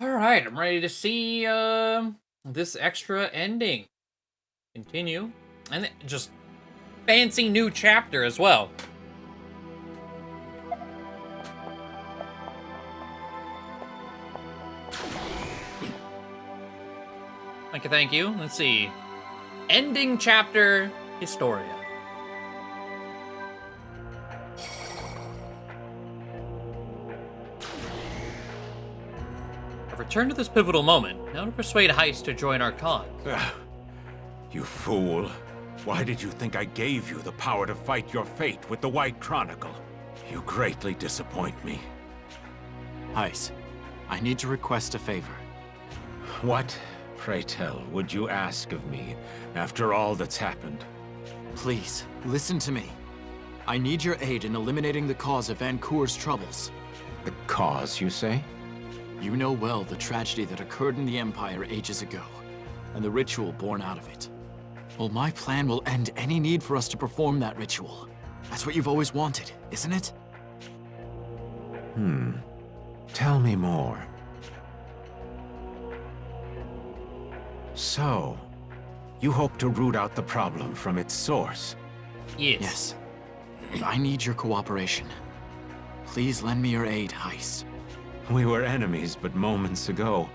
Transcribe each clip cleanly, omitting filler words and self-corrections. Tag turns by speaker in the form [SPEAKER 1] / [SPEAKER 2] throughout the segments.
[SPEAKER 1] Alright, I'm ready to see this extra ending continue. And just fancy new chapter as well. Thank you. Let's see. Ending chapter, Historia. I've returned to this pivotal moment, now to persuade Heist to join our cause.
[SPEAKER 2] You fool. Why did you think I gave you the power to fight your fate with the White Chronicle? You greatly disappoint me.
[SPEAKER 3] Heist, I need to request a favor.
[SPEAKER 2] What, pray tell, would you ask of me after all that's happened?
[SPEAKER 3] Please, listen to me. I need your aid in eliminating the cause of Vancour's troubles.
[SPEAKER 2] The cause, you say?
[SPEAKER 3] You know well the tragedy that occurred in the Empire ages ago, and the ritual born out of it. Well, my plan will end any need for us to perform that ritual. That's what you've always wanted, isn't it?
[SPEAKER 2] Tell me more. So, you hope to root out the problem from its source?
[SPEAKER 1] Yes.
[SPEAKER 3] I need your cooperation. Please lend me your aid, Heist.
[SPEAKER 2] We were enemies but moments ago,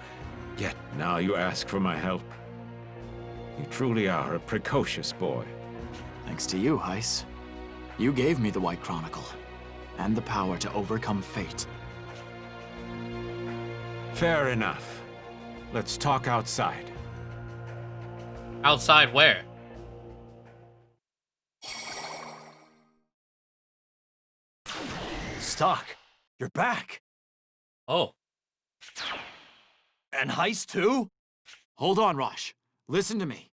[SPEAKER 2] yet now you ask for my help. You truly are a precocious boy.
[SPEAKER 3] Thanks to you, Heist. You gave me the White Chronicle, and the power to overcome fate.
[SPEAKER 2] Fair enough. Let's talk outside.
[SPEAKER 1] Outside where?
[SPEAKER 4] Stock, you're back.
[SPEAKER 1] Oh.
[SPEAKER 4] And Heist too?
[SPEAKER 3] Hold on, Rosh. Listen to me.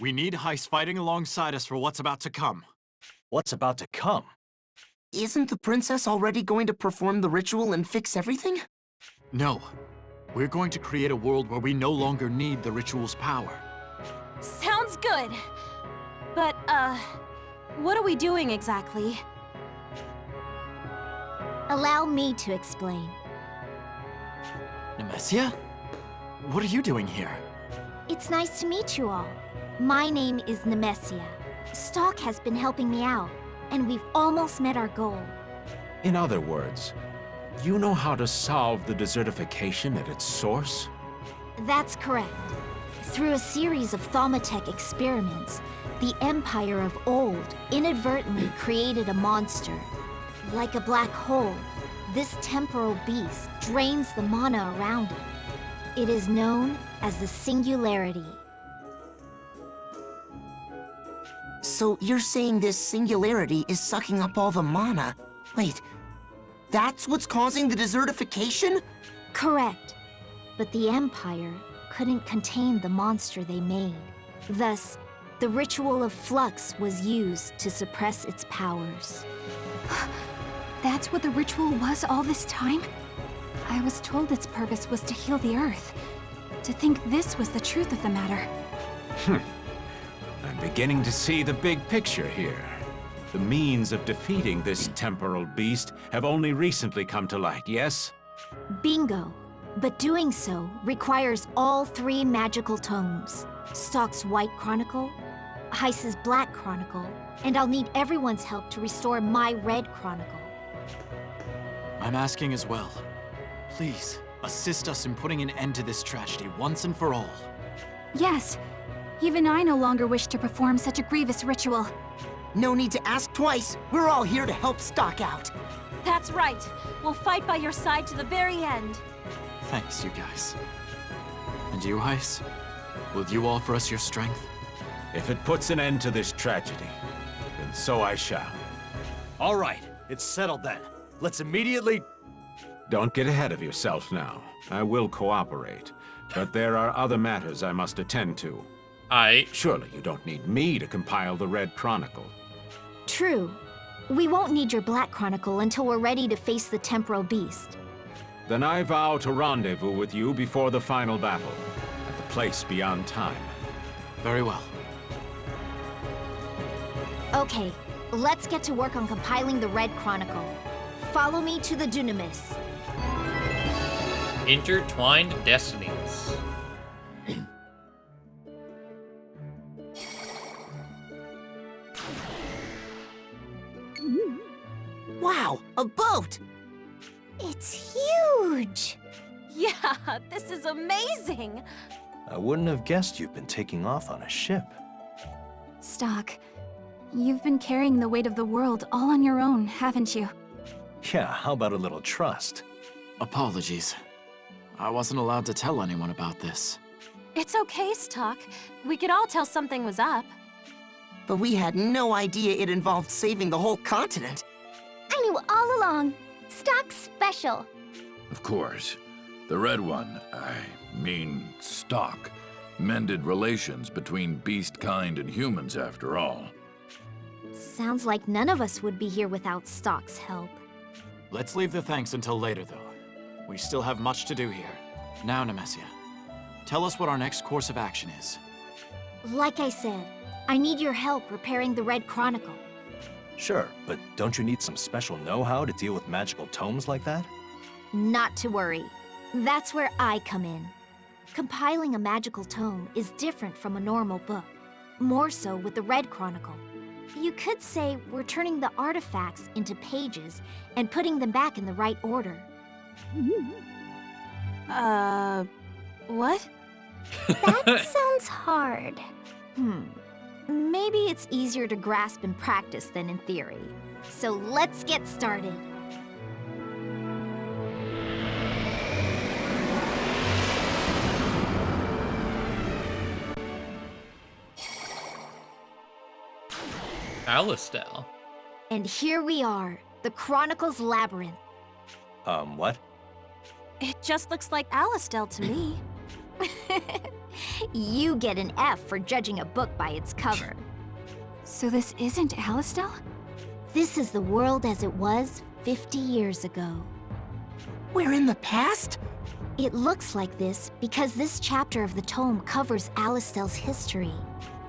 [SPEAKER 3] We need Heist fighting alongside us for what's about to come.
[SPEAKER 4] What's about to come?
[SPEAKER 5] Isn't the princess already going to perform the ritual and fix everything?
[SPEAKER 3] No. We're going to create a world where we no longer need the ritual's power.
[SPEAKER 6] Sounds good. But, what are we doing exactly?
[SPEAKER 7] Allow me to explain.
[SPEAKER 3] Nemesia? What are you doing here?
[SPEAKER 7] It's nice to meet you all. My name is Nemesia. Stalk has been helping me out, and we've almost met our goal.
[SPEAKER 2] In other words, you know how to solve the desertification at its source?
[SPEAKER 7] That's correct. Through a series of Thaumatech experiments, the Empire of Old inadvertently created a monster. Like a black hole, this temporal beast drains the mana around it. It is known as the Singularity.
[SPEAKER 5] So you're saying this singularity is sucking up all the mana? Wait, that's what's causing the desertification?
[SPEAKER 7] Correct. But the Empire couldn't contain the monster they made. Thus, the ritual of flux was used to suppress its powers.
[SPEAKER 6] That's what the ritual was all this time? I was told its purpose was to heal the Earth. To think this was the truth of the matter.
[SPEAKER 2] I'm beginning to see the big picture here. The means of defeating this temporal beast have only recently come to light, yes?
[SPEAKER 7] Bingo. But doing so requires all three magical tomes. Stalk's White Chronicle, Heist's Black Chronicle, and I'll need everyone's help to restore my Red Chronicle.
[SPEAKER 3] I'm asking as well. Please, assist us in putting an end to this tragedy once and for all.
[SPEAKER 6] Yes. Even I no longer wish to perform such a grievous ritual.
[SPEAKER 5] No need to ask twice. We're all here to help Stock out.
[SPEAKER 6] That's right. We'll fight by your side to the very end.
[SPEAKER 3] Thanks, you guys. And you, Heist? Will you offer us your strength?
[SPEAKER 2] If it puts an end to this tragedy, then so I shall.
[SPEAKER 4] All right, it's settled then. Let's immediately...
[SPEAKER 2] Don't get ahead of yourself now. I will cooperate, but there are other matters I must attend to. Surely you don't need me to compile the Red Chronicle.
[SPEAKER 7] True. We won't need your Black Chronicle until we're ready to face the Temporal Beast.
[SPEAKER 2] Then I vow to rendezvous with you before the final battle, at the place beyond time.
[SPEAKER 3] Very well.
[SPEAKER 7] Okay, let's get to work on compiling the Red Chronicle. Follow me to the Dunamis.
[SPEAKER 1] Intertwined Destinies.
[SPEAKER 5] Wow, a boat!
[SPEAKER 7] It's huge!
[SPEAKER 8] Yeah, this is amazing!
[SPEAKER 4] I wouldn't have guessed you've been taking off on a ship.
[SPEAKER 6] Stock, you've been carrying the weight of the world all on your own, haven't you?
[SPEAKER 4] Yeah, how about a little trust?
[SPEAKER 3] Apologies. I wasn't allowed to tell anyone about this.
[SPEAKER 8] It's okay, Stock. We could all tell something was up.
[SPEAKER 5] But we had no idea it involved saving the whole continent.
[SPEAKER 7] I knew all along. Stock's special.
[SPEAKER 9] Of course. The Red One, I mean Stock, mended relations between beast kind and humans after all.
[SPEAKER 7] Sounds like none of us would be here without Stock's help.
[SPEAKER 3] Let's leave the thanks until later, though. We still have much to do here. Now, Nemesia, tell us what our next course of action is.
[SPEAKER 7] Like I said, I need your help repairing the Red Chronicle.
[SPEAKER 4] Sure, but don't you need some special know-how to deal with magical tomes like that?
[SPEAKER 7] Not to worry. That's where I come in. Compiling a magical tome is different from a normal book. More so with the Red Chronicle. You could say we're turning the artifacts into pages and putting them back in the right order.
[SPEAKER 8] What?
[SPEAKER 7] That sounds hard. Maybe it's easier to grasp in practice than in theory. So let's get started.
[SPEAKER 1] Alistel.
[SPEAKER 7] And here we are, the Chronicles Labyrinth.
[SPEAKER 4] What?
[SPEAKER 8] It just looks like Alistel to me.
[SPEAKER 7] You get an F for judging a book by its cover.
[SPEAKER 6] So this isn't Alistel?
[SPEAKER 7] This is the world as it was 50 years ago.
[SPEAKER 5] We're in the past?
[SPEAKER 7] It looks like this because this chapter of the tome covers Alistel's history.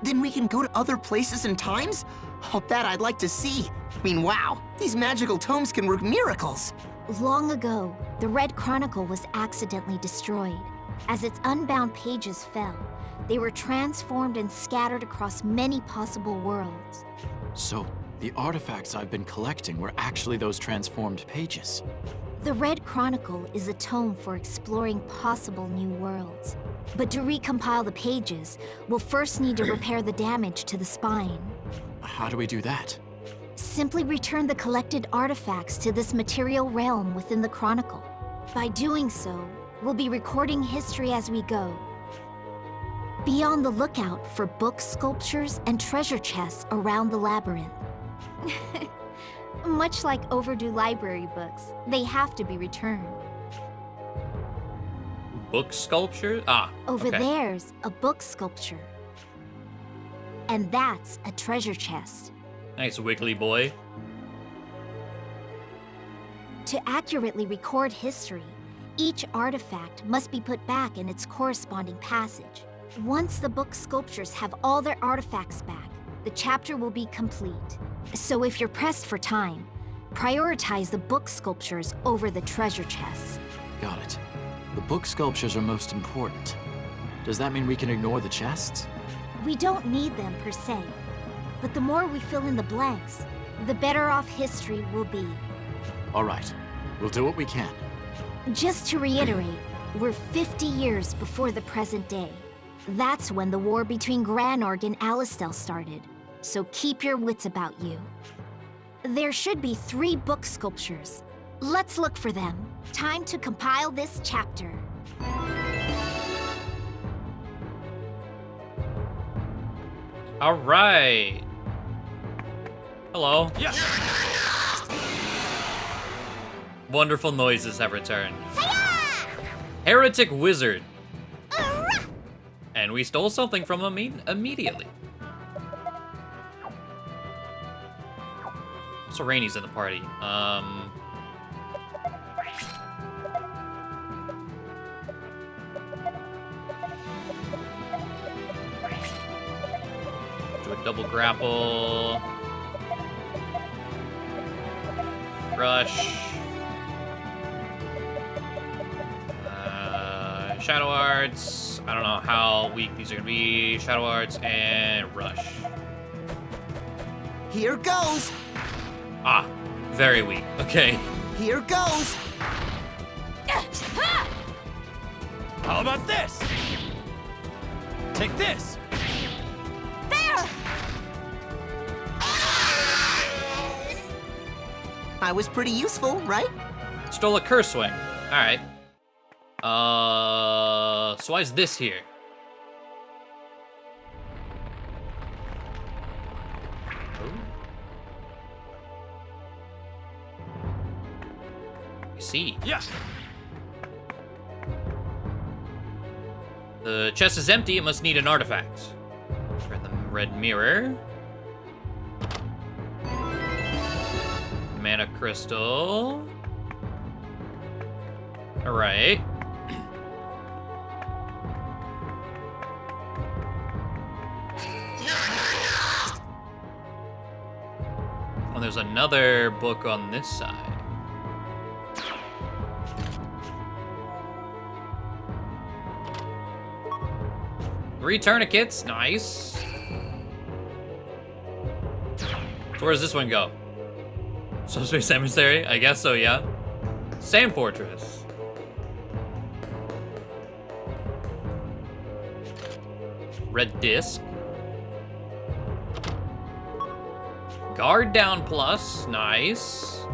[SPEAKER 5] Then we can go to other places and times? Oh, that I'd like to see. I mean, wow, these magical tomes can work miracles.
[SPEAKER 7] Long ago, the Red Chronicle was accidentally destroyed. As its unbound pages fell, they were transformed and scattered across many possible worlds.
[SPEAKER 3] So, the artifacts I've been collecting were actually those transformed pages.
[SPEAKER 7] The Red Chronicle is a tome for exploring possible new worlds. But to recompile the pages, we'll first need to repair the damage to the spine.
[SPEAKER 3] How do we do that?
[SPEAKER 7] Simply return the collected artifacts to this material realm within the Chronicle. By doing so, we'll be recording history as we go. Be on the lookout for book sculptures and treasure chests around the labyrinth. Much like overdue library books, they have to be returned.
[SPEAKER 1] Book sculpture?
[SPEAKER 7] Over
[SPEAKER 1] okay.
[SPEAKER 7] there's a book sculpture. And that's a treasure chest.
[SPEAKER 1] Nice wiggly boy.
[SPEAKER 7] To accurately record history, each artifact must be put back in its corresponding passage. Once the book sculptures have all their artifacts back, the chapter will be complete. So if you're pressed for time, prioritize the book sculptures over the treasure chests.
[SPEAKER 3] Got it. The book sculptures are most important. Does that mean we can ignore the chests?
[SPEAKER 7] We don't need them per se, but the more we fill in the blanks, the better off history will be.
[SPEAKER 3] All right. We'll do what we can.
[SPEAKER 7] Just to reiterate, we're 50 years before the present day. That's when the war between Granorg and Alistel started, so keep your wits about you. There should be 3 book sculptures. Let's look for them. Time to compile this chapter.
[SPEAKER 1] All right. Hello.
[SPEAKER 4] Yes!
[SPEAKER 1] Wonderful noises have returned. Heretic Wizard. And we stole something from him immediately. Sereni's in the party. Do a double grapple. Rush. Shadow Arts. I don't know how weak these are gonna be. Shadow Arts and Rush.
[SPEAKER 5] Here goes.
[SPEAKER 1] Ah, very weak. Okay.
[SPEAKER 5] Here goes.
[SPEAKER 4] How about this? Take this.
[SPEAKER 7] There!
[SPEAKER 5] I was pretty useful, right?
[SPEAKER 1] Stole a Curse Swing. All right. So why is this here? I see.
[SPEAKER 4] Yes.
[SPEAKER 1] The chest is empty. It must need an artifact. Turn the red mirror. Mana crystal. All right. Oh, there's another book on this side. Three tourniquets, nice. So where does this one go? Subspace Emissary? I guess so, yeah. Sand Fortress. Red Disc. Guard down plus, nice.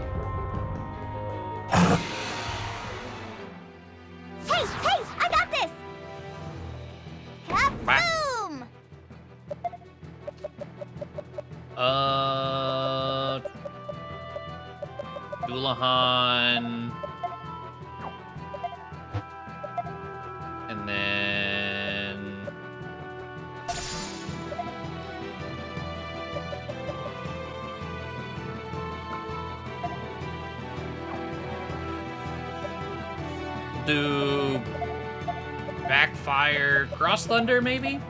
[SPEAKER 7] Hey, I got this! Kaboom!
[SPEAKER 1] Dullahan. And then... do... Backfire Cross Thunder, maybe?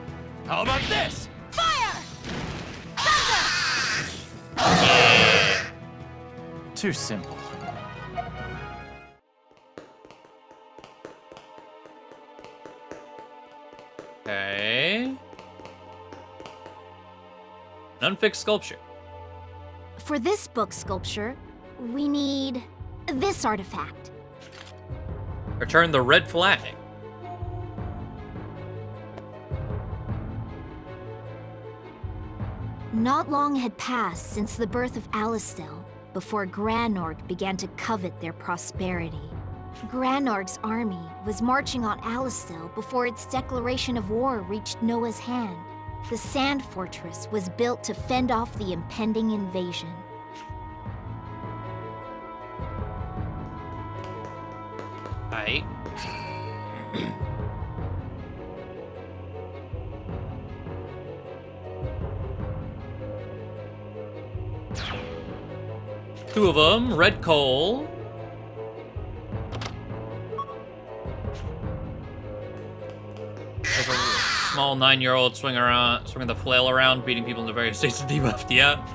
[SPEAKER 4] How about this?
[SPEAKER 7] Fire! Thunder!
[SPEAKER 1] Yeah.
[SPEAKER 3] Too simple.
[SPEAKER 1] Okay. An unfixed sculpture.
[SPEAKER 7] For this book sculpture, we need this artifact.
[SPEAKER 1] Return the red flag.
[SPEAKER 7] Not long had passed since the birth of Alistel before Granorg began to covet their prosperity. Granorg's army was marching on Alistel before its declaration of war reached Noah's hand. The Sand Fortress was built to fend off the impending invasion.
[SPEAKER 1] Aight. Two of them, red coal. There's a small 9-year-old swinging the flail around, beating people into various states of debuffed. Yeah.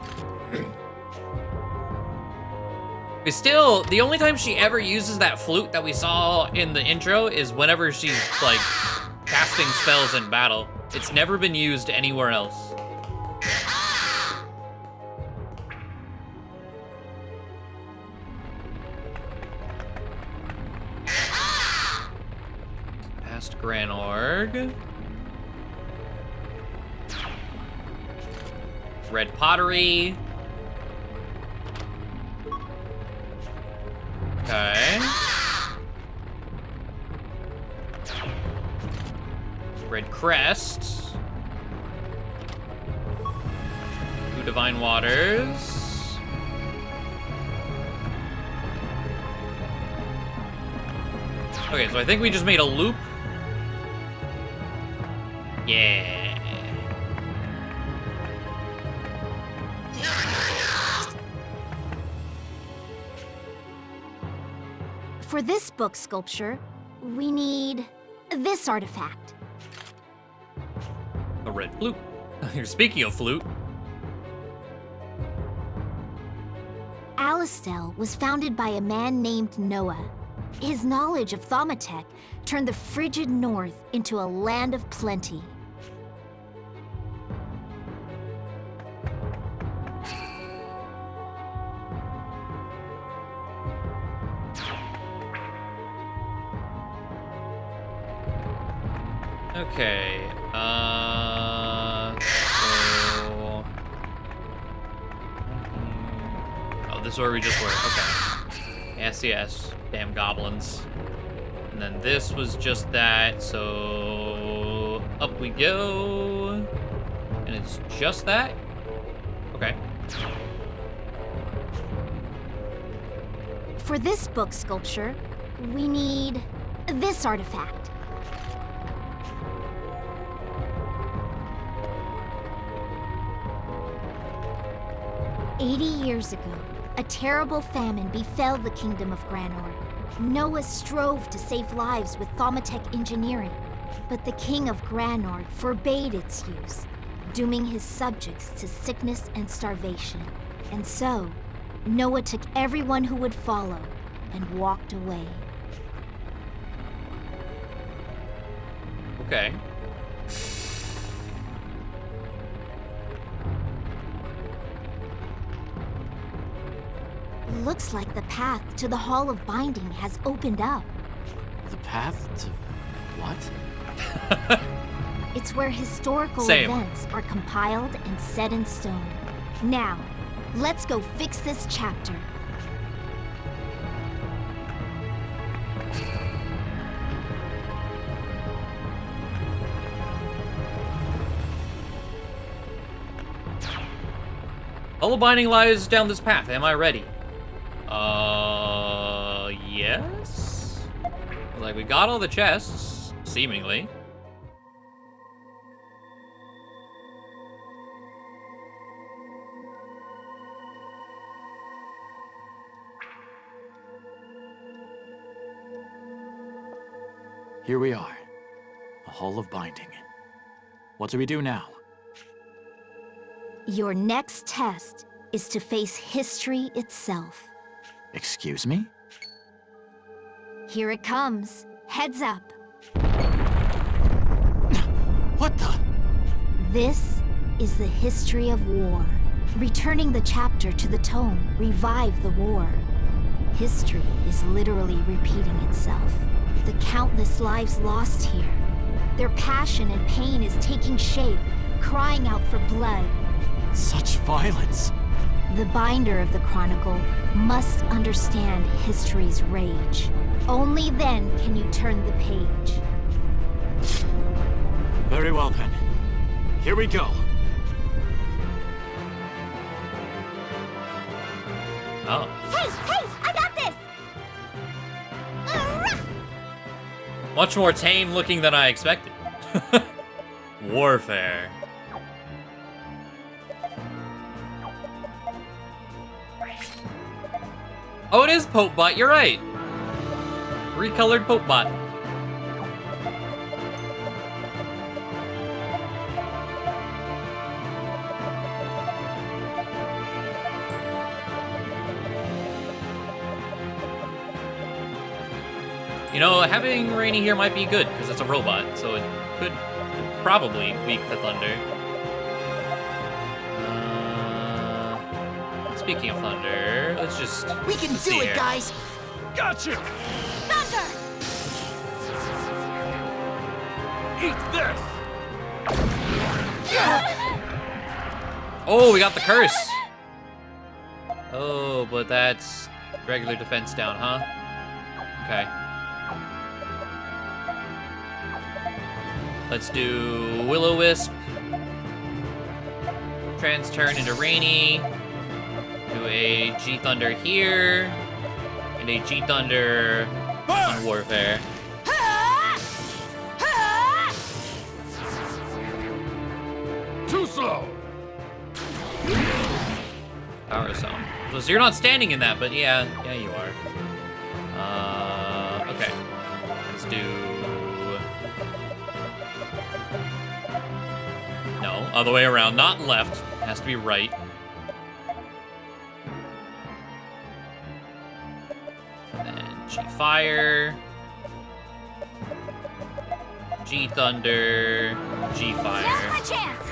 [SPEAKER 1] But still, the only time she ever uses that flute that we saw in the intro is whenever she's like casting spells in battle. It's never been used anywhere else. Past Granorg. Red pottery. Okay. Red crest. Two divine waters. Okay, so I think we just made a loop. Yeah.
[SPEAKER 7] For this book sculpture, we need this artifact.
[SPEAKER 1] A red flute. Speaking of flute.
[SPEAKER 7] Alistel was founded by a man named Noah. His knowledge of Thaumaturg turned the frigid north into a land of plenty.
[SPEAKER 1] Okay, so... Oh, this is where we just were, okay. Yes, damn goblins. And then this was just that, so... Up we go. And it's just that? Okay.
[SPEAKER 7] For this book sculpture, we need this artifact. Years ago, a terrible famine befell the kingdom of Granor. Noah strove to save lives with Thaumaturg engineering, but the king of Granor forbade its use, dooming his subjects to sickness and starvation. And so, Noah took everyone who would follow and walked away.
[SPEAKER 1] Okay.
[SPEAKER 7] Looks like the path to the Hall of Binding has opened up.
[SPEAKER 3] The path to what?
[SPEAKER 7] It's where historical
[SPEAKER 1] Same.
[SPEAKER 7] events are compiled and set in stone. Now, let's go fix this chapter.
[SPEAKER 1] Hall of Binding lies down this path. Am I ready? Yes? Like, we got all the chests, seemingly.
[SPEAKER 3] Here we are. The Hall of Binding. What do we do now?
[SPEAKER 7] Your next test is to face history itself.
[SPEAKER 3] Excuse me?
[SPEAKER 7] Here it comes. Heads up.
[SPEAKER 3] What the?
[SPEAKER 7] This is the history of war. Returning the chapter to the tome revived the war. History is literally repeating itself. The countless lives lost here. Their passion and pain is taking shape, crying out for blood.
[SPEAKER 3] Such violence.
[SPEAKER 7] The binder of the Chronicle must understand history's rage. Only then can you turn the page.
[SPEAKER 3] Very well then. Here we go.
[SPEAKER 1] Oh.
[SPEAKER 7] Hey, I got this!
[SPEAKER 1] Much more tame looking than I expected. Warfare. Oh, it is Popebot, you're right. Recolored Popebot. You know, having Rainy here might be good, because it's a robot, so it could probably weak the thunder. Speaking of thunder, let's just...
[SPEAKER 5] We can do it, guys!
[SPEAKER 4] Gotcha!
[SPEAKER 7] Thunder!
[SPEAKER 4] Eat this!
[SPEAKER 1] Oh, we got the curse! Oh, but that's regular defense down, huh? Okay. Let's do Will-O-Wisp. Trans-turn into Rainy. Do a G-Thunder here. And a G-Thunder on Warfare.
[SPEAKER 4] Too slow!
[SPEAKER 1] Power Zone. So you're not standing in that, but yeah you are. Okay. Let's do... No, other way around, not left. It has to be right. And then G5. Fire. G Thunder. G Fire.
[SPEAKER 8] Now's my chance.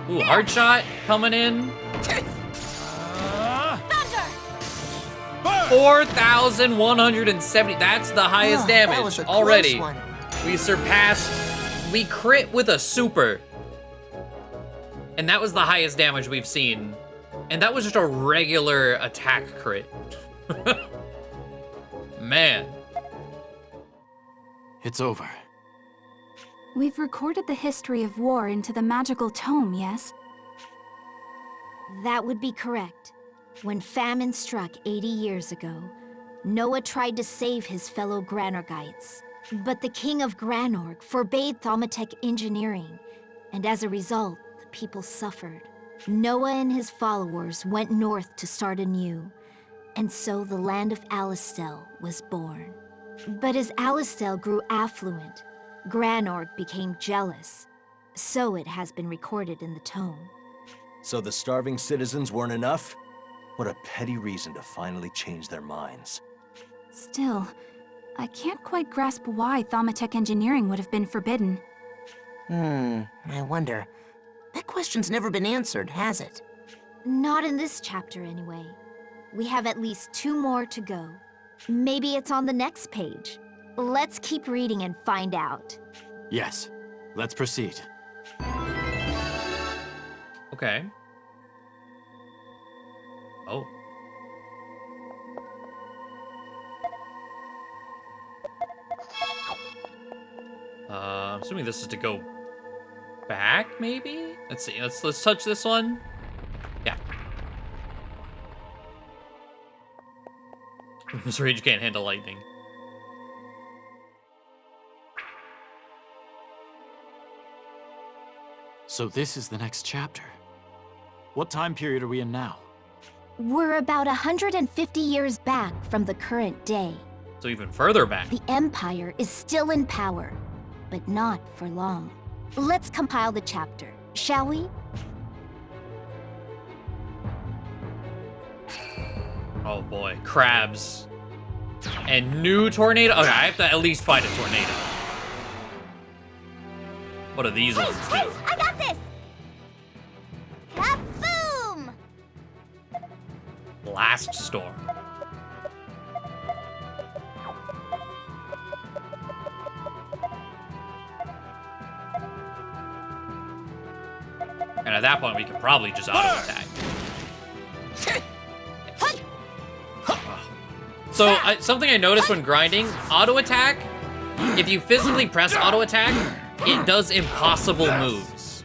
[SPEAKER 1] Ooh, Hard Shot coming in. 4,170. That's the highest damage
[SPEAKER 5] that was a
[SPEAKER 1] already.
[SPEAKER 5] close one.
[SPEAKER 1] We surpassed. We crit with a super. And that was the highest damage we've seen. And that was just a regular attack crit. Man.
[SPEAKER 3] It's over.
[SPEAKER 6] We've recorded the history of war into the magical tome, yes?
[SPEAKER 7] That would be correct. When famine struck 80 years ago, Noah tried to save his fellow Granorgites. But the king of Granorg forbade Thaumatek engineering, and as a result, the people suffered. Noah and his followers went north to start anew, and so the land of Alistel was born. But as Alistel grew affluent, Granorg became jealous. So it has been recorded in the tome.
[SPEAKER 4] So the starving citizens weren't enough? What a petty reason to finally change their minds.
[SPEAKER 6] Still, I can't quite grasp why Thaumatek engineering would have been forbidden.
[SPEAKER 5] I wonder. That question's never been answered, has it?
[SPEAKER 7] Not in this chapter, anyway. We have at least 2 more to go. Maybe it's on the next page. Let's keep reading and find out.
[SPEAKER 3] Yes, let's proceed.
[SPEAKER 1] Okay. Oh. I'm assuming this is to go back, maybe? Let's see. Let's touch this one. Yeah. This rage can't handle lightning.
[SPEAKER 3] So this is the next chapter. What time period are we in now?
[SPEAKER 7] We're about 150 years back from the current day.
[SPEAKER 1] So even further back.
[SPEAKER 7] The Empire is still in power, but not for long. Let's compile the chapter, shall we?
[SPEAKER 1] Oh boy, crabs. And new tornado? Okay, I have to at least fight a tornado. What are these ones do?
[SPEAKER 8] I got this! Kaboom!
[SPEAKER 1] Blast storm. And at that point, we could probably just auto-attack. So, something I noticed when grinding, auto-attack, if you physically press auto-attack, it does impossible moves.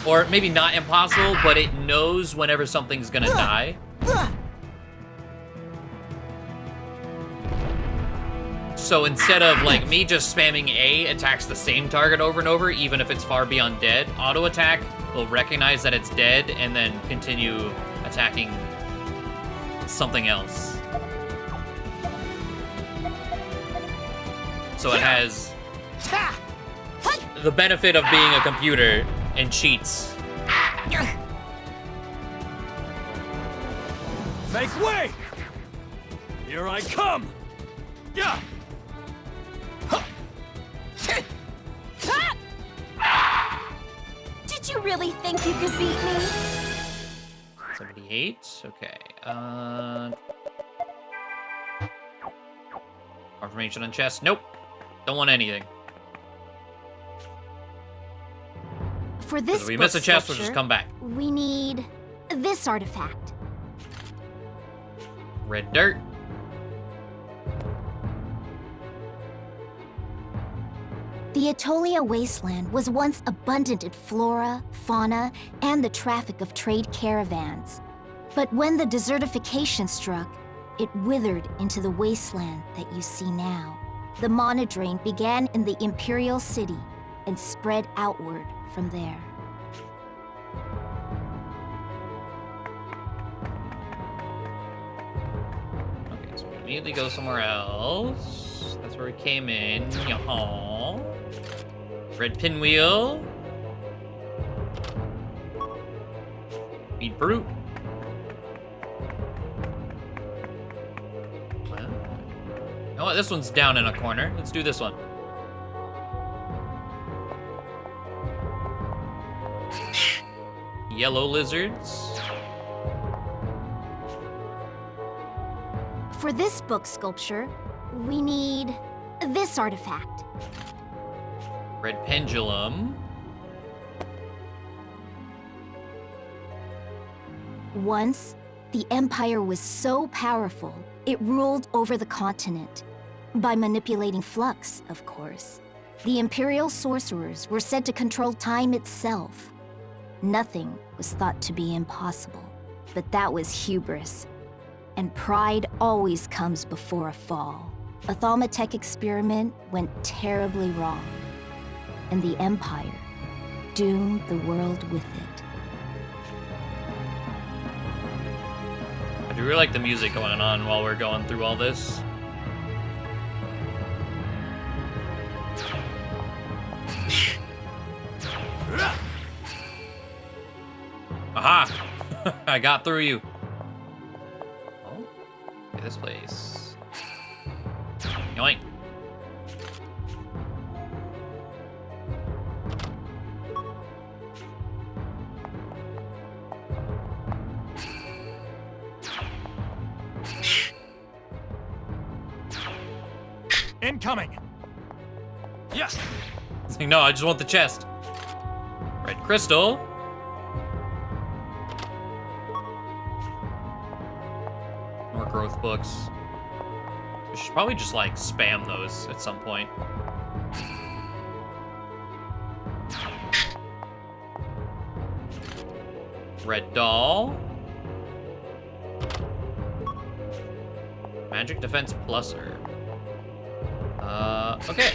[SPEAKER 1] Or maybe not impossible, but it knows whenever something's gonna die. So instead of like me just spamming A attacks the same target over and over, even if it's far beyond dead, auto attack will recognize that it's dead and then continue attacking something else. So it has the benefit of being a computer and cheats.
[SPEAKER 4] Make way! Here I come! Yeah!
[SPEAKER 8] Did you really think you could beat me?
[SPEAKER 1] 78, okay. Information on chest, nope. Don't want anything.
[SPEAKER 7] For this
[SPEAKER 1] If we miss a
[SPEAKER 7] book
[SPEAKER 1] chest, we'll just
[SPEAKER 7] structure,
[SPEAKER 1] come back.
[SPEAKER 7] we need this artifact.
[SPEAKER 1] Red dirt.
[SPEAKER 7] The Atolia wasteland was once abundant in flora, fauna, and the traffic of trade caravans. But when the desertification struck, it withered into the wasteland that you see now. The monodrain began in the Imperial City and spread outward from there.
[SPEAKER 1] Okay, so we immediately go somewhere else. That's where we came in. Yaw. Red pinwheel. Beat brute. Oh, this one's down in a corner. Let's do this one. Yellow lizards.
[SPEAKER 7] For this book sculpture, we need this artifact.
[SPEAKER 1] Red pendulum.
[SPEAKER 7] Once, the Empire was so powerful, it ruled over the continent. By manipulating flux, of course. The Imperial sorcerers were said to control time itself. Nothing was thought to be impossible, but that was hubris. And pride always comes before a fall. A Thaumaturg experiment went terribly wrong, and the Empire doomed the world with it.
[SPEAKER 1] I do really like the music going on while we're going through all this. Aha! I got through you. Oh, okay, this place. Yoink.
[SPEAKER 3] Incoming! Yes!
[SPEAKER 1] It's like, no, I just want the chest. Red crystal. More growth books. We should probably just like spam those at some point. Red doll. Magic defense pluser. Okay.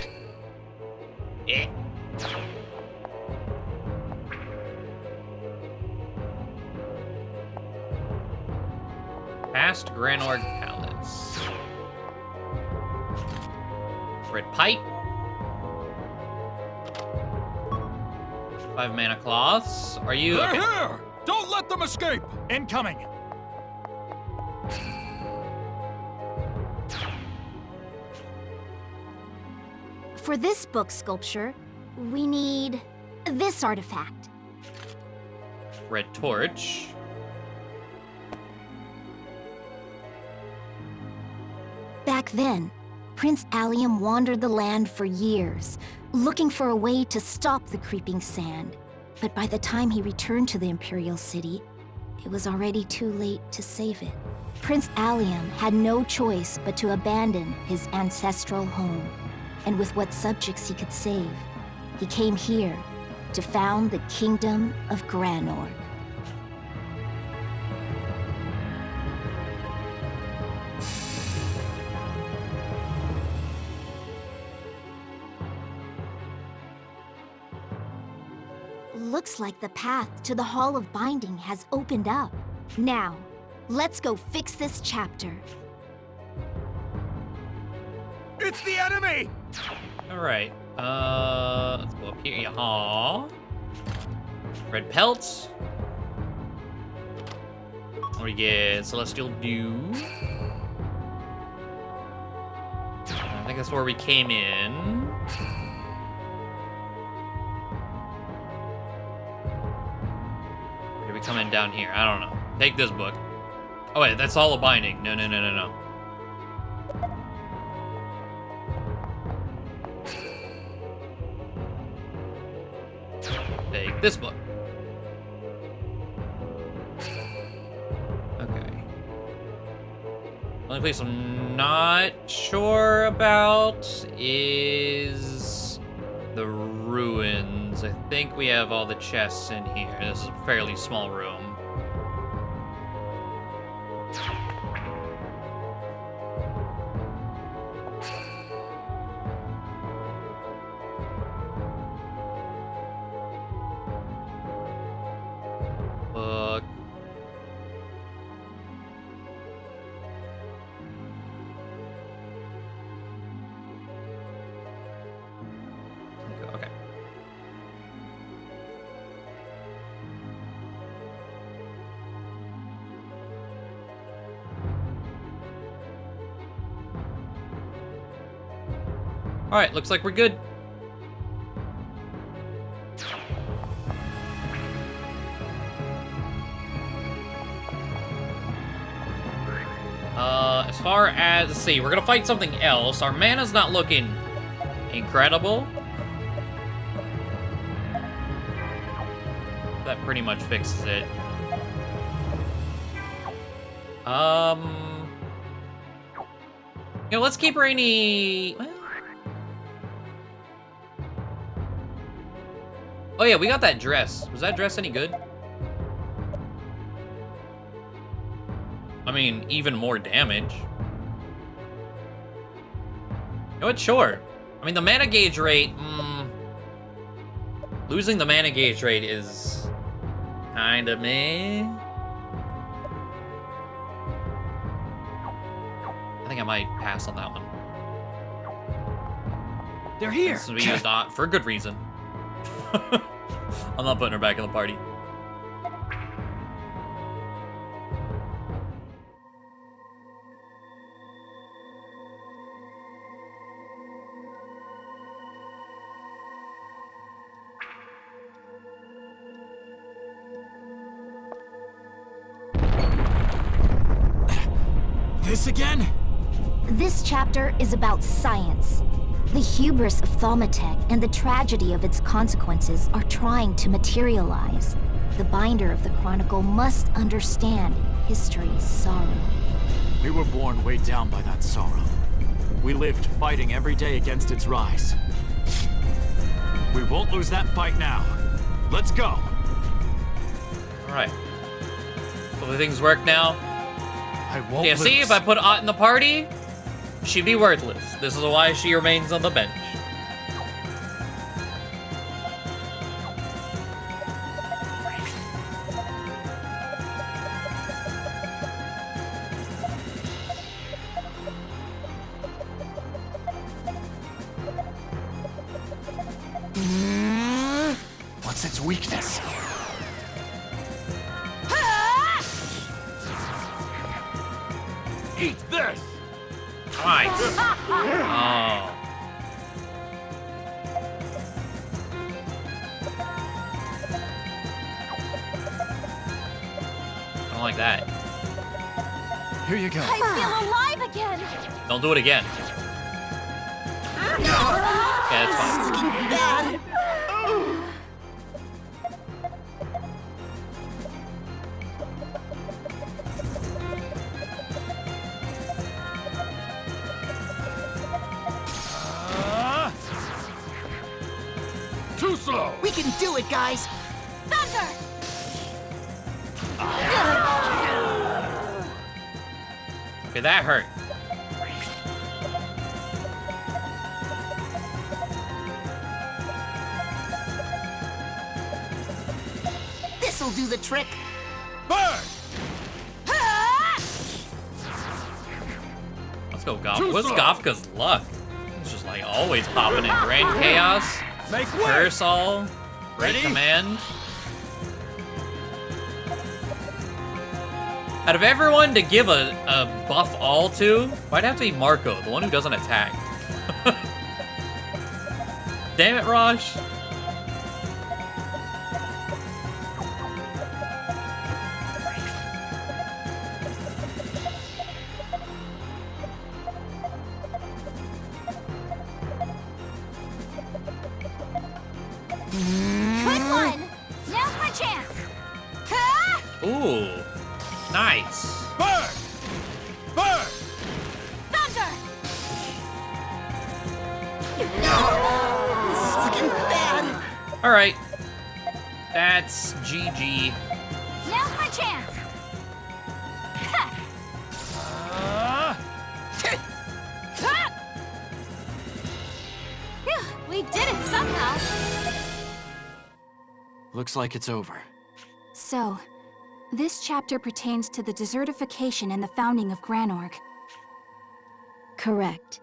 [SPEAKER 1] Yeah. Past Granorg Palace. Red pipe. 5 mana cloths. Are you?
[SPEAKER 3] They're
[SPEAKER 1] Okay.
[SPEAKER 3] here! Don't let them escape! Incoming!
[SPEAKER 7] For this book sculpture, we need this artifact.
[SPEAKER 1] Red torch.
[SPEAKER 7] Back then, Prince Allium wandered the land for years, looking for a way to stop the creeping sand. But by the time he returned to the Imperial City, it was already too late to save it. Prince Allium had no choice but to abandon his ancestral home. And with what subjects he could save, he came here to found the Kingdom of Granorg. Looks like the path to the Hall of Binding has opened up. Now, let's go fix this chapter.
[SPEAKER 3] It's the enemy!
[SPEAKER 1] All right. Let's go up here. Yaha. Red pelts. What do we get? Celestial dew. I think that's where we came in. Or did we come in down here? I don't know. Take this book. Oh wait, that's all a binding. No. Take this book. Okay. Only place I'm not sure about is the ruins. I think we have all the chests in here. This is a fairly small room. Book. Okay. Alright, looks like we're good. As far as, let's see, we're gonna fight something else. Our mana's not looking incredible. That pretty much fixes it. You know, let's keep Rainy. Well, oh yeah, we got that dress. Was that dress any good? I mean, even more damage. You know what? Sure. I mean, the mana gauge rate. Losing the mana gauge rate is kind of meh. I think I might pass on that one.
[SPEAKER 3] They're here.
[SPEAKER 1] This will be used for a good reason. I'm not putting her back in the party.
[SPEAKER 3] This again?
[SPEAKER 7] This chapter is about science. The hubris of Thaumatek and the tragedy of its consequences are trying to materialize. The binder of the Chronicle must understand history's sorrow.
[SPEAKER 3] We were born weighed down by that sorrow. We lived fighting every day against its rise. We won't lose that fight now. Let's go.
[SPEAKER 1] Alright. Hopefully things work now.
[SPEAKER 3] I won't
[SPEAKER 1] Yeah,
[SPEAKER 3] lose.
[SPEAKER 1] see, if I put Ott in the party, she'd be worthless. This is why she remains on the bench.
[SPEAKER 3] What's its weakness?
[SPEAKER 9] Eat this!
[SPEAKER 1] Nice. Oh. I don't like that.
[SPEAKER 3] Here you go.
[SPEAKER 8] I feel alive again!
[SPEAKER 1] Don't do it again. Yeah, it's fine.
[SPEAKER 5] Looking bad.
[SPEAKER 9] Too slow!
[SPEAKER 5] We can do it, guys.
[SPEAKER 8] Thunder!
[SPEAKER 1] Okay, that hurt.
[SPEAKER 5] This'll do the trick.
[SPEAKER 9] Burn!
[SPEAKER 1] Let's go, Goth.
[SPEAKER 9] Too
[SPEAKER 1] What's
[SPEAKER 9] slow.
[SPEAKER 1] Gothka's luck? It's just like always popping in. Grand Chaos,
[SPEAKER 9] Make way!
[SPEAKER 1] Curse All, Great
[SPEAKER 9] Ready?
[SPEAKER 1] Command. Out of everyone to give a buff all to, might have to be Marco, the one who doesn't attack. Damn it, Rosh.
[SPEAKER 8] Good one! Now's my chance! Ah!
[SPEAKER 1] Ooh, nice.
[SPEAKER 9] Burn! Burn!
[SPEAKER 8] Thunder!
[SPEAKER 5] This is looking bad.
[SPEAKER 1] All right, that's GG.
[SPEAKER 8] Now's my chance! Ha! Ah! Phew, we did it somehow!
[SPEAKER 3] Looks like it's over.
[SPEAKER 6] So, this chapter pertains to the desertification and the founding of Granorg.
[SPEAKER 7] Correct.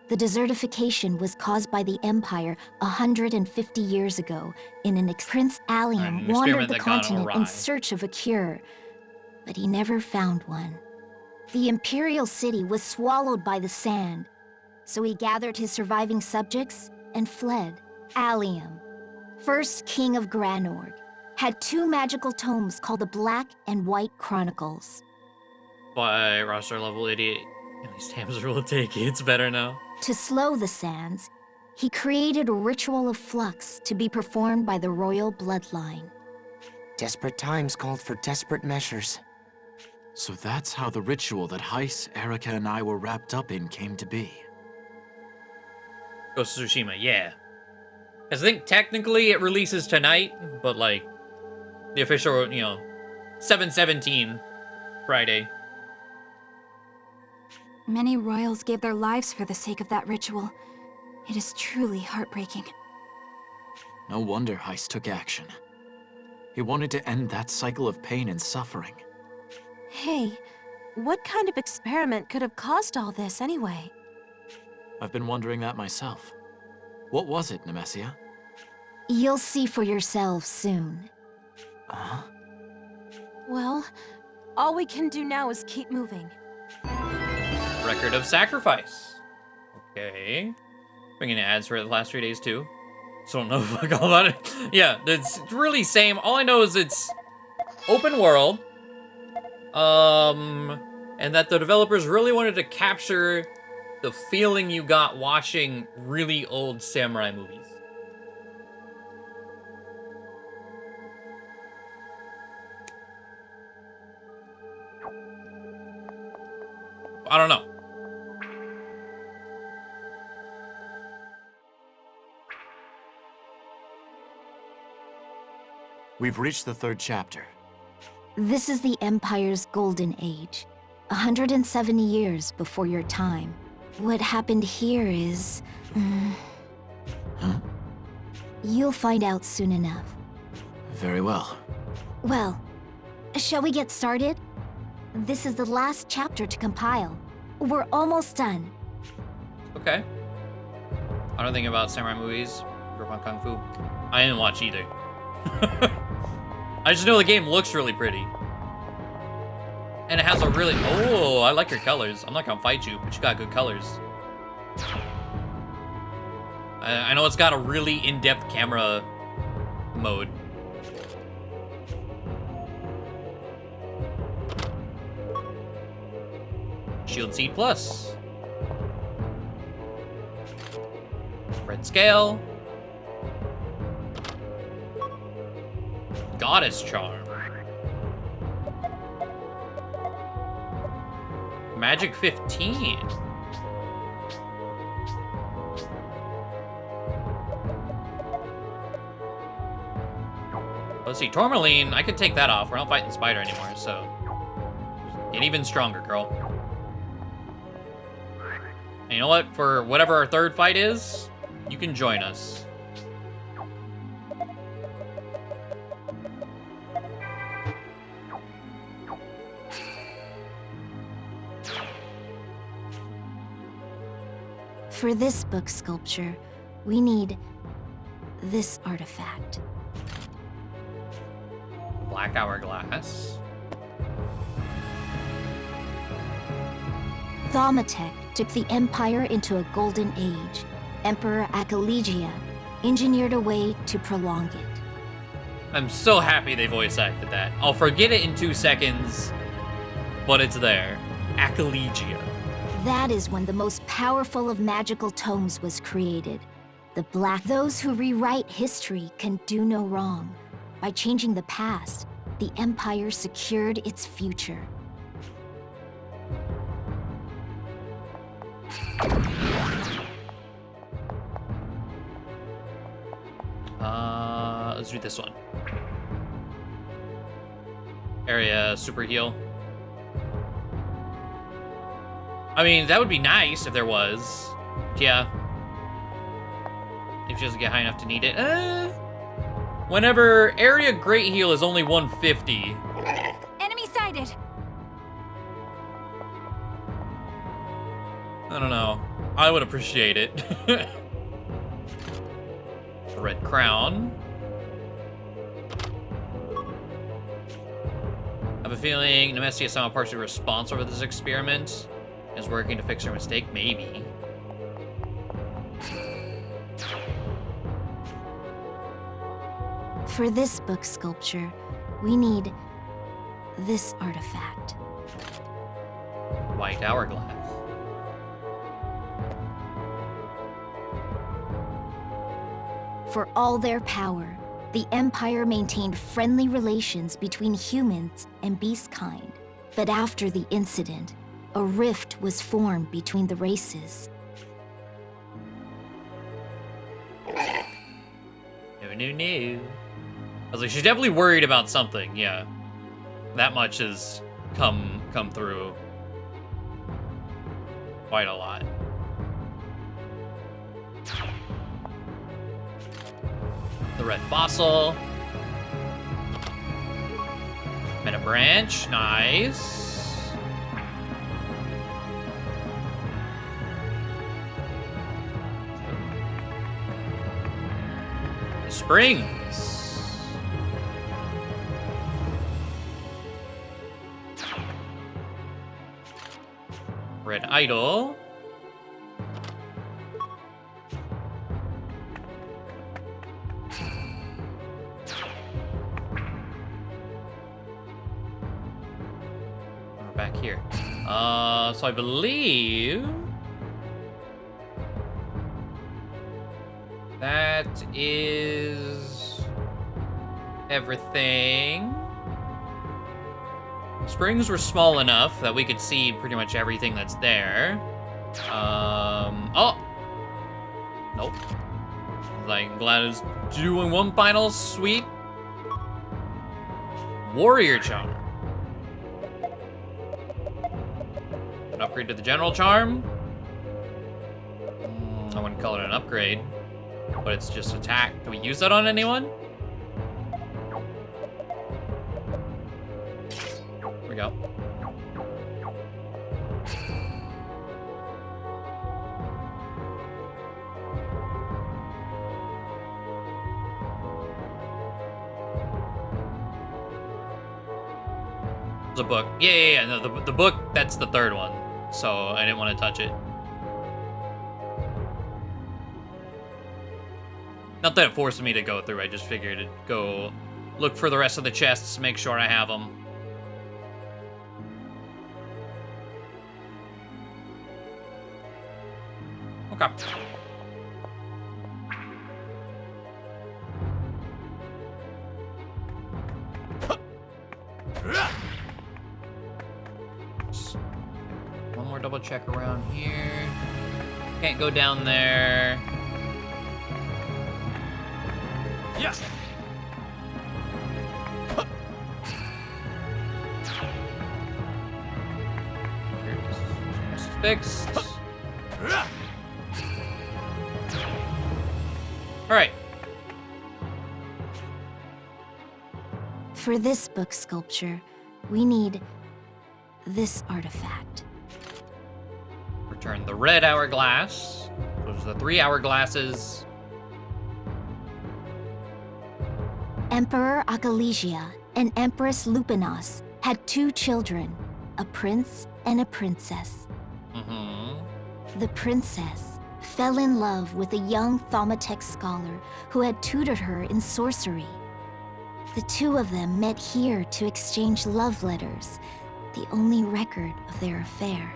[SPEAKER 7] The desertification was caused by the Empire 150 years ago in Prince Allium
[SPEAKER 1] An
[SPEAKER 7] wandered
[SPEAKER 1] experiment
[SPEAKER 7] the
[SPEAKER 1] that gone
[SPEAKER 7] continent
[SPEAKER 1] awry.
[SPEAKER 7] in search of a cure, but he never found one. The Imperial City was swallowed by the sand. So he gathered his surviving subjects and fled. Allium, first king of Granorg, had 2 magical tomes called the Black and White Chronicles.
[SPEAKER 1] By roster level idiot. At least Hamster will take it. It's better now.
[SPEAKER 7] To slow the sands, he created a ritual of flux to be performed by the royal bloodline.
[SPEAKER 5] Desperate times called for desperate measures.
[SPEAKER 3] So that's how the ritual that Heiss, Erica, and I were wrapped up in came to be.
[SPEAKER 1] Ghost of Tsushima, yeah. 'Cause I think technically it releases tonight, but like, the official, 7/17, Friday.
[SPEAKER 6] Many royals gave their lives for the sake of that ritual. It is truly heartbreaking.
[SPEAKER 3] No wonder Heiss took action. He wanted to end that cycle of pain and suffering.
[SPEAKER 8] Hey, what kind of experiment could have caused all this anyway?
[SPEAKER 3] I've been wondering that myself. What was it, Nemesia?
[SPEAKER 7] You'll see for yourselves soon.
[SPEAKER 3] Huh?
[SPEAKER 8] Well, all we can do now is keep moving.
[SPEAKER 1] Record of Sacrifice. Okay. Bringing ads for the last 3 days too. So I don't know fuck all about it. Yeah, it's really same. All I know is it's open world. And that the developers really wanted to capture the feeling you got watching really old samurai movies. I don't know.
[SPEAKER 3] We've reached the 3rd chapter.
[SPEAKER 7] This is the Empire's golden age, 170 years before your time. What happened here is...
[SPEAKER 3] Huh?
[SPEAKER 7] You'll find out soon enough.
[SPEAKER 3] Very well.
[SPEAKER 7] Well, shall we get started? This is the last chapter to compile. We're almost done.
[SPEAKER 1] Okay. I don't think about samurai movies. Robot Kung Fu. I didn't watch either. I just know the game looks really pretty. And it has a really... Oh, I like your colors. I'm not gonna fight you, but you got good colors. I know it's got a really in-depth camera mode. Shield Seed Plus. Red Scale. Goddess Charm. Magic 15. Let's see, Tourmaline, I could take that off. We're not fighting Spider anymore, so... Get even stronger, girl. And you know what? For whatever our 3rd fight is, you can join us.
[SPEAKER 7] For this book sculpture, we need this artifact.
[SPEAKER 1] Black Hourglass.
[SPEAKER 7] Thaumatek took the Empire into a golden age. Emperor Akalegia engineered a way to prolong it.
[SPEAKER 1] I'm so happy they voice acted that. I'll forget it in 2 seconds, but it's there. Akalegia.
[SPEAKER 7] That is when the most powerful of magical tomes was created. The Black. Those who rewrite history can do no wrong. By changing the past, the Empire secured its future.
[SPEAKER 1] Let's do this one. Area super heal. I mean, that would be nice if there was. Yeah. If she doesn't get high enough to need it. Whenever area great heal is only 150.
[SPEAKER 6] Enemy sighted.
[SPEAKER 1] I don't know. I would appreciate it. Red Crown. I have a feeling Nemesia is somehow partially responsible for this experiment. Is working to fix her mistake, maybe.
[SPEAKER 7] For this book sculpture, we need this artifact.
[SPEAKER 1] White hourglass.
[SPEAKER 7] For all their power, the Empire maintained friendly relations between humans and beast kind. But after the incident, a rift was formed between the races.
[SPEAKER 1] No. I was like, she's definitely worried about something, yeah. That much has come through quite a lot. The red fossil. Meta branch, nice. The springs. Red idol. We're back here. So I believe that is everything. Springs were small enough that we could see pretty much everything that's there. Oh! Nope. Like, glad it's doing one final sweep. Warrior Charm. An upgrade to the General Charm. I wouldn't call it an upgrade, but it's just attack. Do we use that on anyone? Here we go. The book. Yeah. No, the book, that's the third one. So I didn't want to touch it. Not that it forced me to go through, I just figured to go look for the rest of the chests, make sure I have them. Okay. One more double check around here. Can't go down there.
[SPEAKER 3] Yes.
[SPEAKER 1] It's fixed. All right.
[SPEAKER 7] For this book sculpture, we need this artifact.
[SPEAKER 1] Return the red hourglass. Those are the 3 hourglasses.
[SPEAKER 7] Emperor Akalesia and Empress Lupinos had 2 children, a prince and a princess. The princess fell in love with a young Thaumatex scholar who had tutored her in sorcery. The 2 of them met here to exchange love letters, the only record of their affair.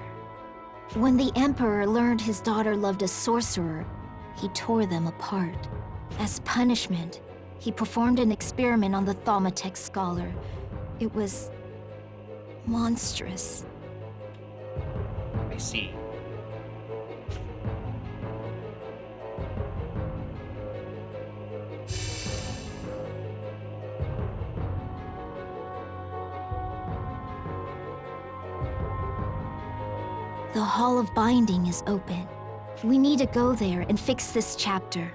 [SPEAKER 7] When the Emperor learned his daughter loved a sorcerer, he tore them apart. As punishment, he performed an experiment on the Thaumatex scholar. It was monstrous.
[SPEAKER 1] I see.
[SPEAKER 7] The Hall of Binding is open. We need to go there and fix this chapter.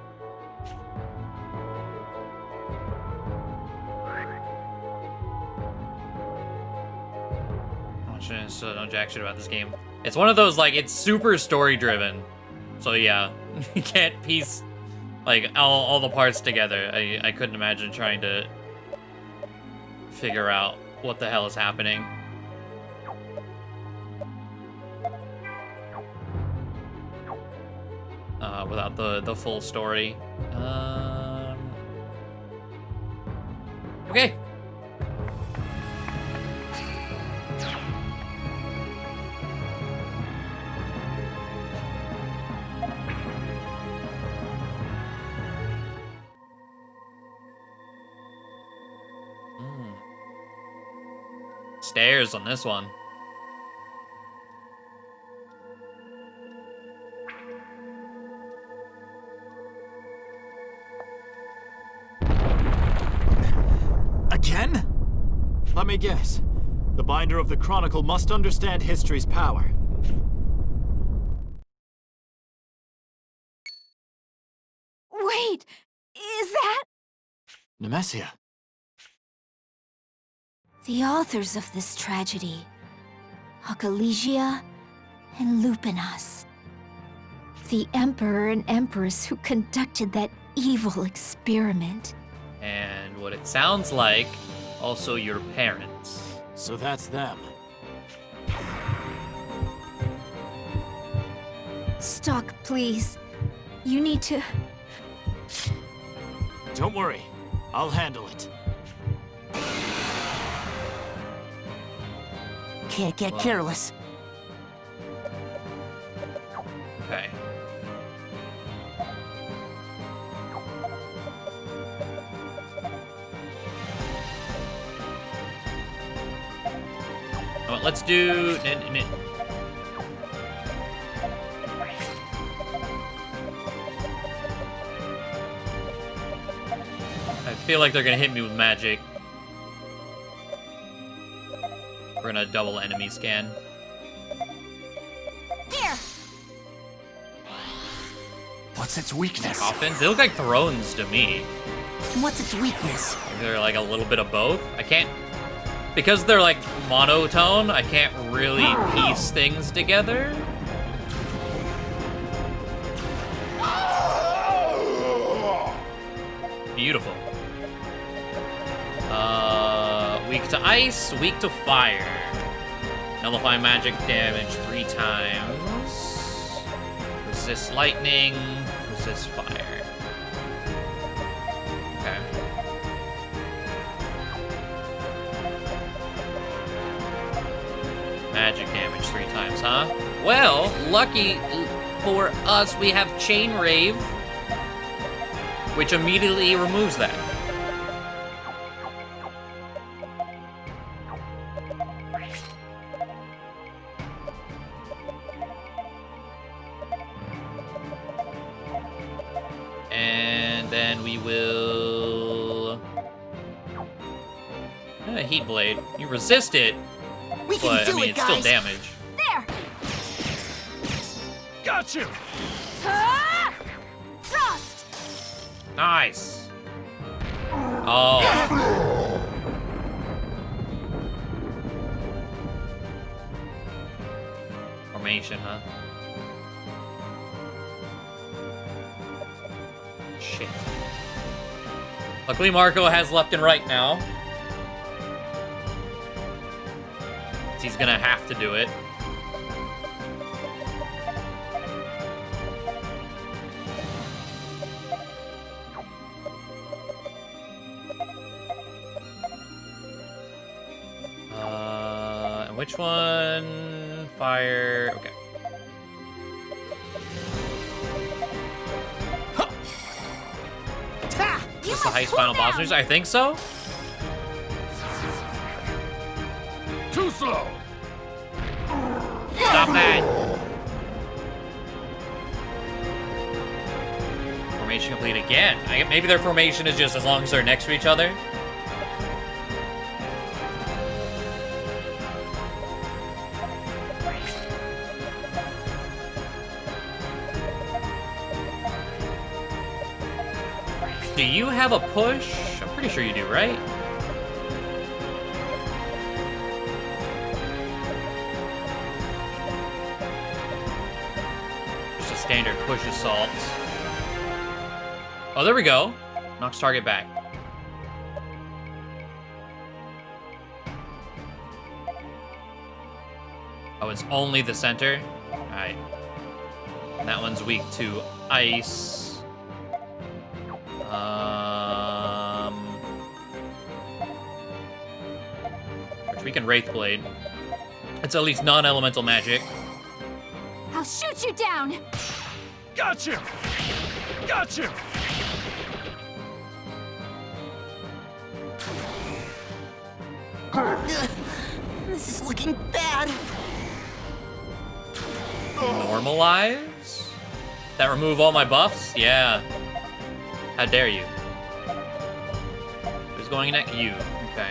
[SPEAKER 1] I still don't jack shit about this game. It's one of those, like, it's super story driven. So yeah, you can't piece like all the parts together. I couldn't imagine trying to figure out what the hell is happening. Without the full story. Okay. Stairs on this one.
[SPEAKER 3] Again? Let me guess. The binder of the Chronicle must understand history's power.
[SPEAKER 6] Wait! Is that...
[SPEAKER 3] Nemesia.
[SPEAKER 7] The authors of this tragedy, Hourglass and Lupinas. The Emperor and Empress who conducted that evil experiment.
[SPEAKER 1] And what it sounds like, also your parents.
[SPEAKER 3] So that's them.
[SPEAKER 7] Stock, please. You need to...
[SPEAKER 3] Don't worry. I'll handle it.
[SPEAKER 5] Can't get careless.
[SPEAKER 1] Okay. Well, let's do... I feel like they're gonna hit me with magic. We're gonna double enemy scan.
[SPEAKER 7] Here!
[SPEAKER 3] What's its weakness?
[SPEAKER 1] Coffins? They look like thrones to me.
[SPEAKER 5] What's its weakness?
[SPEAKER 1] Maybe they're like a little bit of both. I can't... Because they're like monotone, I can't really piece things together. Beautiful. Weak to ice, weak to fire. Nullify magic damage 3 times. Resist lightning, resist fire. Okay. Magic damage 3 times, huh? Well, lucky for us, we have Chain Rave, which immediately removes that. And then we will... Heat Blade. You resist it,
[SPEAKER 5] We can
[SPEAKER 1] but
[SPEAKER 5] do
[SPEAKER 1] I mean,
[SPEAKER 5] it,
[SPEAKER 1] it's still
[SPEAKER 5] guys.
[SPEAKER 1] damage.
[SPEAKER 6] There!
[SPEAKER 3] Got you!
[SPEAKER 6] Ah! Frost!
[SPEAKER 1] Nice. Oh. Formation, huh? Shit. Luckily, Marco has left and right now. He's gonna have to do it. Which one? Fire. Okay. Is this the highest final boss news? I think so.
[SPEAKER 9] Too slow!
[SPEAKER 1] Stop that! Formation complete again. Maybe their formation is just as long as they're next to each other. Do you have a push? I'm pretty sure you do, right? Just a standard push assault. Oh, there we go. Knocks target back. Oh, it's only the center? Alright. And that one's weak to ice. We can Wraith Blade. It's at least non-elemental magic.
[SPEAKER 6] I'll shoot you down!
[SPEAKER 10] Gotcha! Gotcha!
[SPEAKER 5] This is looking bad.
[SPEAKER 1] Normalize? That remove all my buffs? Yeah. How dare you? Who's going next? You. Okay.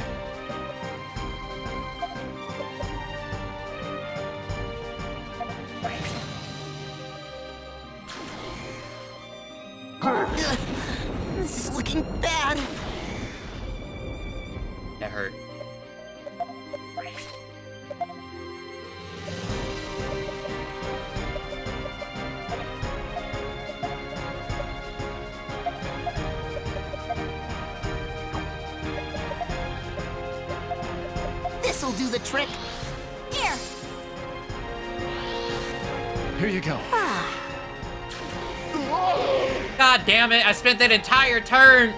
[SPEAKER 5] This is looking bad.
[SPEAKER 1] That hurt.
[SPEAKER 5] This'll do the trick.
[SPEAKER 6] Here!
[SPEAKER 3] Here you go.
[SPEAKER 1] God damn it, I spent that entire turn.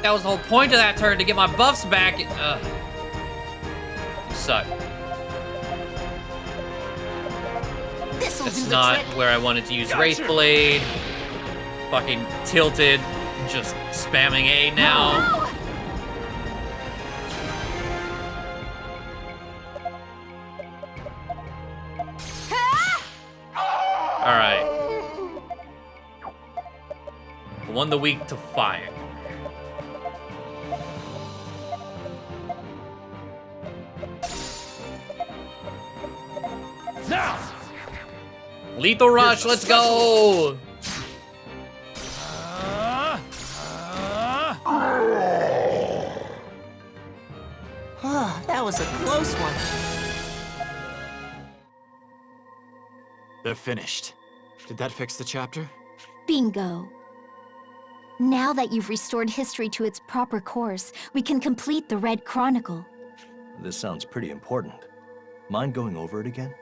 [SPEAKER 1] That was the whole point of that turn, to get my buffs back. Ugh. You suck.
[SPEAKER 5] This'll do
[SPEAKER 1] That's
[SPEAKER 5] the
[SPEAKER 1] not
[SPEAKER 5] trick.
[SPEAKER 1] where I wanted to use Wraith Blade. Fucking tilted. Just spamming A now. Alright. Won the week to fire.
[SPEAKER 10] Now!
[SPEAKER 1] Lethal Rush, let's go!
[SPEAKER 5] That was a close one.
[SPEAKER 3] They're finished. Did that fix the chapter?
[SPEAKER 7] Bingo. Now that you've restored history to its proper course, we can complete the Red Chronicle.
[SPEAKER 4] This sounds pretty important. Mind going over it again?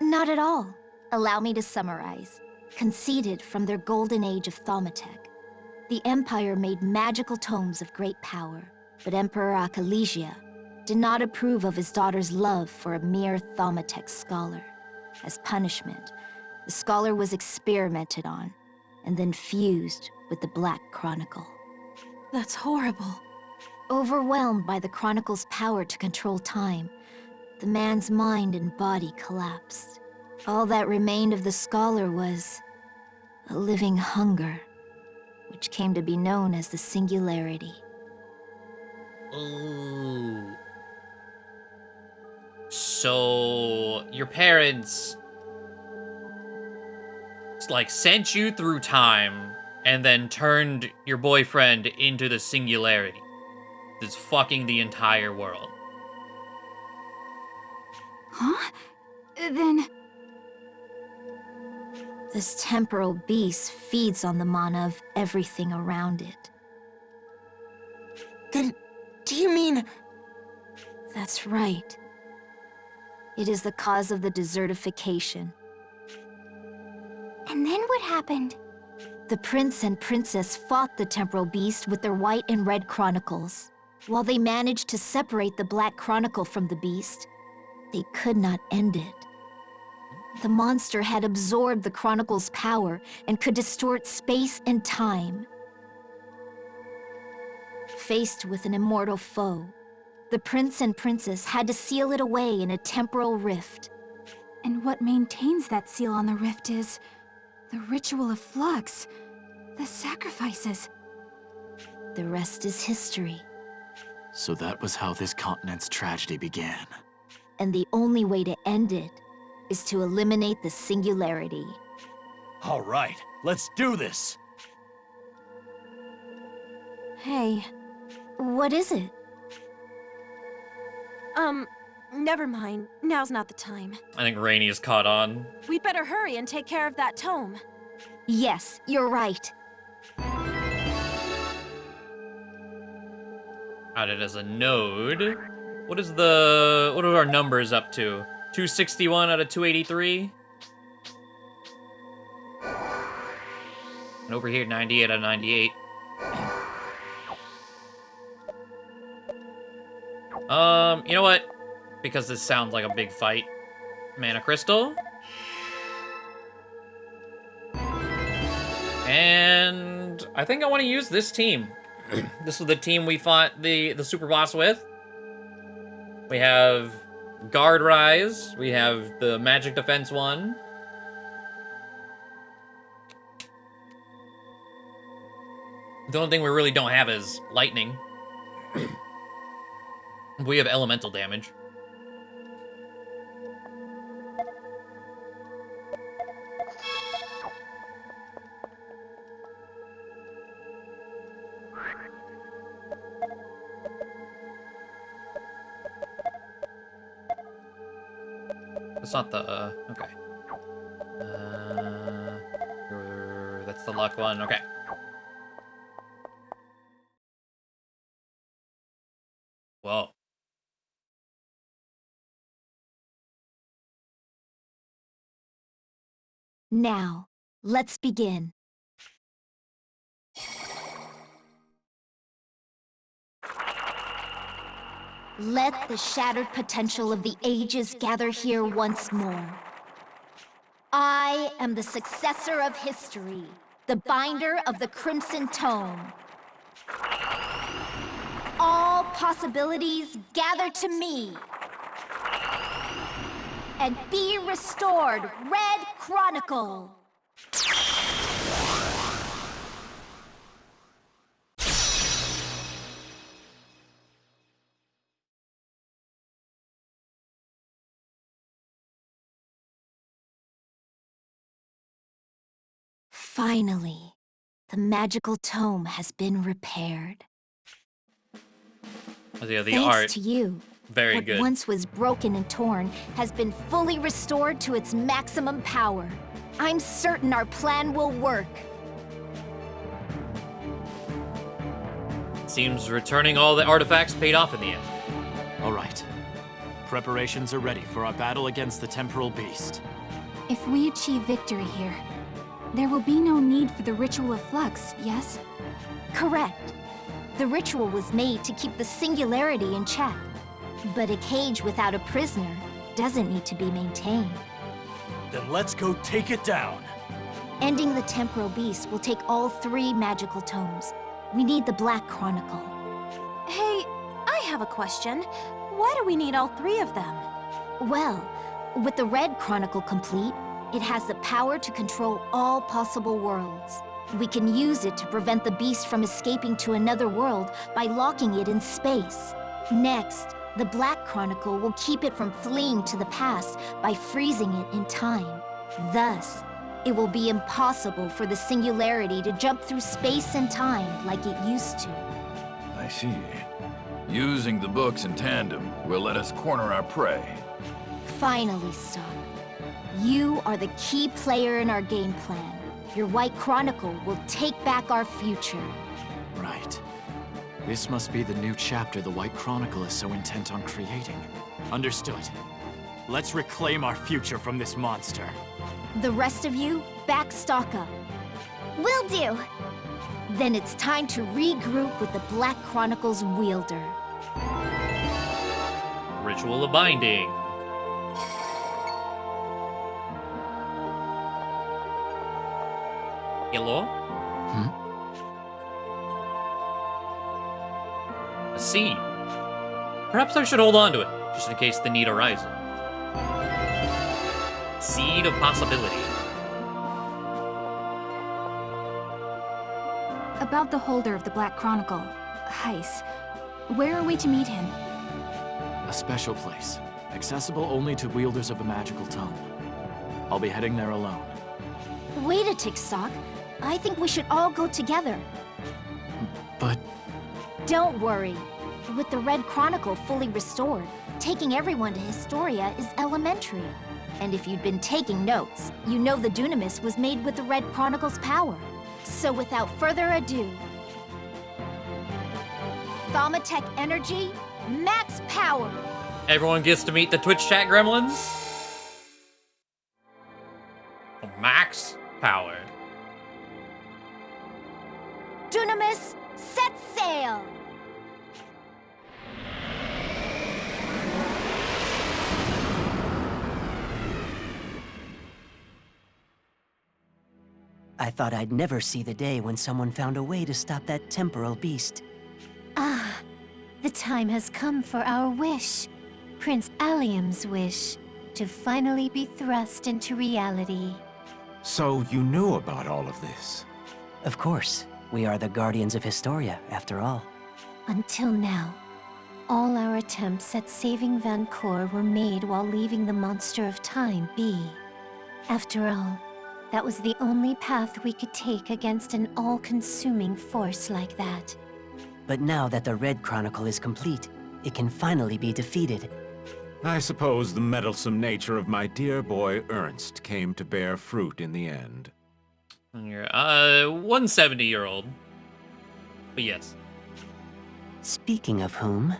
[SPEAKER 7] Not at all. Allow me to summarize. Conceived from their golden age of Thaumatek, the Empire made magical tomes of great power, but Emperor Akalesia did not approve of his daughter's love for a mere Thaumatek scholar. As punishment, the scholar was experimented on, and then fused with the Black Chronicle.
[SPEAKER 8] That's horrible.
[SPEAKER 7] Overwhelmed by the Chronicle's power to control time, the man's mind and body collapsed. All that remained of the scholar was a living hunger, which came to be known as the Singularity.
[SPEAKER 1] Ooh. So, your parents, like, sent you through time and then turned your boyfriend into the Singularity. That's fucking the entire world.
[SPEAKER 6] Huh? Then...
[SPEAKER 7] This temporal beast feeds on the mana of everything around it.
[SPEAKER 5] Then, do you mean...
[SPEAKER 7] That's right. It is the cause of the desertification.
[SPEAKER 6] And then what happened?
[SPEAKER 7] The prince and princess fought the temporal beast with their white and red chronicles. While they managed to separate the Black Chronicle from the beast, they could not end it. The monster had absorbed the Chronicle's power and could distort space and time. Faced with an immortal foe, the prince and princess had to seal it away in a temporal rift.
[SPEAKER 6] And what maintains that seal on the rift is... the ritual of flux. The sacrifices.
[SPEAKER 7] The rest is history.
[SPEAKER 3] So that was how this continent's tragedy began.
[SPEAKER 7] And the only way to end it is to eliminate the Singularity.
[SPEAKER 4] All right, let's do this!
[SPEAKER 8] Hey,
[SPEAKER 7] What is it?
[SPEAKER 8] never mind. Now's not the time.
[SPEAKER 1] I think Rainey is caught on.
[SPEAKER 8] We'd better hurry and take care of that tome.
[SPEAKER 7] Yes, you're right.
[SPEAKER 1] Added as a node. What are our numbers up to? 261 out of 283? And over here, 98 out of 98. You know what? Because this sounds like a big fight. Mana Crystal. And I think I want to use this team. This was the team we fought the super boss with. We have Guard Rise. We have the Magic Defense one. The only thing we really don't have is Lightning. We have Elemental damage. That's not the, okay. That's the luck one, okay. Whoa.
[SPEAKER 7] Now, let's begin. Let the shattered potential of the ages gather here once more. I am the successor of history, the binder of the Crimson Tome. All possibilities gather to me. And be restored, Red Chronicle! Finally, the magical tome has been repaired.
[SPEAKER 1] Yeah, the
[SPEAKER 7] Thanks
[SPEAKER 1] art.
[SPEAKER 7] to you.
[SPEAKER 1] Very
[SPEAKER 7] what
[SPEAKER 1] good.
[SPEAKER 7] once was broken and torn has been fully restored to its maximum power. I'm certain our plan will work.
[SPEAKER 1] Seems returning all the artifacts paid off in the end.
[SPEAKER 3] All right. Preparations are ready for our battle against the Temporal Beast.
[SPEAKER 6] If we achieve victory here, there will be no need for the Ritual of Flux, yes?
[SPEAKER 7] Correct. The ritual was made to keep the singularity in check. But a cage without a prisoner doesn't need to be maintained.
[SPEAKER 10] Then let's go take it down.
[SPEAKER 7] Ending the Temporal Beast will take all 3 magical tomes. We need the Black Chronicle.
[SPEAKER 8] Hey, I have a question. Why do we need all 3 of them?
[SPEAKER 7] Well, with the Red Chronicle complete, it has the power to control all possible worlds. We can use it to prevent the beast from escaping to another world by locking it in space. Next, the Black Chronicle will keep it from fleeing to the past by freezing it in time. Thus, it will be impossible for the singularity to jump through space and time like it used to.
[SPEAKER 9] I see. Using the books in tandem will let us corner our prey.
[SPEAKER 7] Finally, Stock. You are the key player in our game plan. Your White Chronicle will take back our future.
[SPEAKER 3] Right. This must be the new chapter the White Chronicle is so intent on creating. Understood. Let's reclaim our future from this monster.
[SPEAKER 7] The rest of you, back Stock up. Will do! Then it's time to regroup with the Black Chronicle's wielder.
[SPEAKER 1] Ritual of Binding. Hello? A seed. Perhaps I should hold on to it, just in case the need arises. Seed of possibility.
[SPEAKER 6] About the holder of the Black Chronicle, Heiss. Where are we to meet him?
[SPEAKER 3] A special place, accessible only to wielders of a magical tome. I'll be heading there alone.
[SPEAKER 7] Wait a tick, Stock. I think we should all go together.
[SPEAKER 3] But...
[SPEAKER 7] Don't worry. With the Red Chronicle fully restored, taking everyone to Historia is elementary. And if you'd been taking notes, you know the Dunamis was made with the Red Chronicle's power. So without further ado... Thaumatek energy, max power!
[SPEAKER 1] Everyone gets to meet the Twitch chat gremlins? Max power.
[SPEAKER 7] Dunamis, set sail!
[SPEAKER 11] I thought I'd never see the day when someone found a way to stop that temporal beast.
[SPEAKER 8] Ah, the time has come for our wish. Prince Allium's wish. To finally be thrust into reality.
[SPEAKER 2] So you knew about all of this?
[SPEAKER 11] Of course. We are the Guardians of Historia, after all.
[SPEAKER 8] Until now, all our attempts at saving Van Cor were made while leaving the Monster of Time be. After all, that was the only path we could take against an all-consuming force like that.
[SPEAKER 11] But now that the Red Chronicle is complete, it can finally be defeated.
[SPEAKER 2] I suppose the meddlesome nature of my dear boy Ernst came to bear fruit in the end.
[SPEAKER 1] You're 170-year-old. But yes.
[SPEAKER 11] Speaking of whom...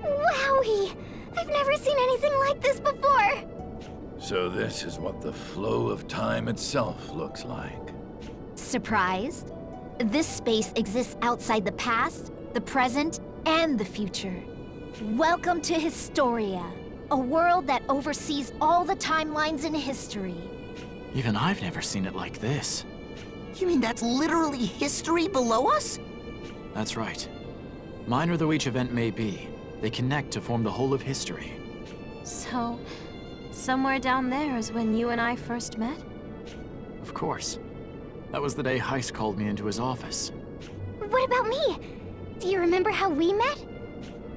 [SPEAKER 7] Wowie! I've never seen anything like this before!
[SPEAKER 9] So this is what the flow of time itself looks like.
[SPEAKER 7] Surprised? This space exists outside the past, the present, and the future. Welcome to Historia, a world that oversees all the timelines in history.
[SPEAKER 3] Even I've never seen it like this.
[SPEAKER 5] You mean that's literally history below us?
[SPEAKER 3] That's right. Minor though each event may be, they connect to form the whole of history.
[SPEAKER 8] So, somewhere down there is when you and I first met?
[SPEAKER 3] Of course. That was the day Heist called me into his office.
[SPEAKER 7] What about me? Do you remember how we met?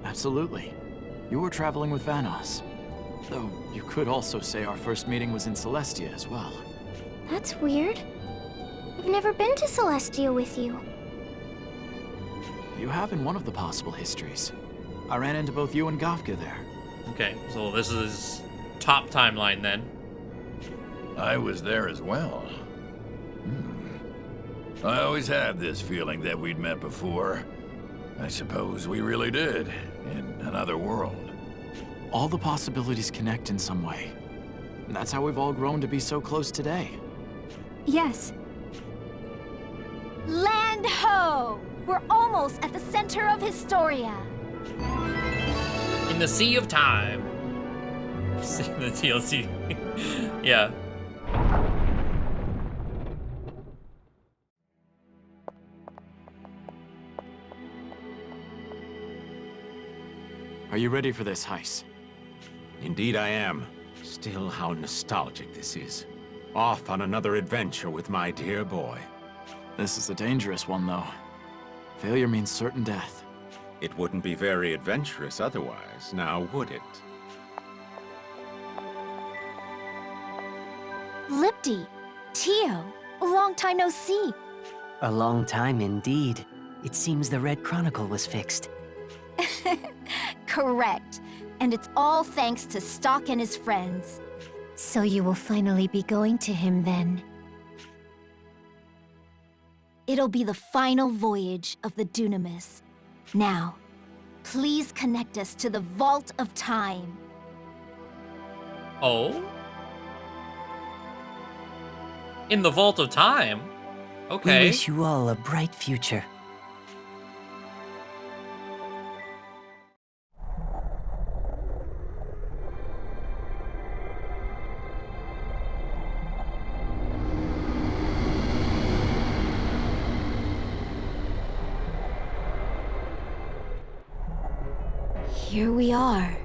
[SPEAKER 3] Absolutely. You were traveling with Vanos. Though, you could also say our first meeting was in Celestia as well.
[SPEAKER 7] That's weird. I've never been to Celestia with you.
[SPEAKER 3] You have in one of the possible histories. I ran into both you and Gafka there.
[SPEAKER 1] Okay, so this is top timeline then.
[SPEAKER 9] I was there as well. I always had this feeling that we'd met before. I suppose we really did, in another world.
[SPEAKER 3] All the possibilities connect in some way. And that's how we've all grown to be so close today.
[SPEAKER 6] Yes.
[SPEAKER 7] Land ho! We're almost at the center of Historia.
[SPEAKER 1] In the Sea of Time. The TLC. Yeah.
[SPEAKER 3] Are you ready for this, Heist?
[SPEAKER 2] Indeed I am. Still, how nostalgic this is. Off on another adventure with my dear boy.
[SPEAKER 3] This is a dangerous one, though. Failure means certain death.
[SPEAKER 2] It wouldn't be very adventurous otherwise, now would it?
[SPEAKER 7] Lipti, Tio, a long time no see.
[SPEAKER 11] A long time indeed. It seems the Red Chronicle was fixed.
[SPEAKER 7] Correct. And it's all thanks to Stock and his friends.
[SPEAKER 8] So you will finally be going to him then.
[SPEAKER 7] It'll be the final voyage of the Dunamis. Now, please connect us to the Vault of Time.
[SPEAKER 1] Oh? In the Vault of Time? Okay.
[SPEAKER 11] We wish you all a bright future.
[SPEAKER 7] Here we are.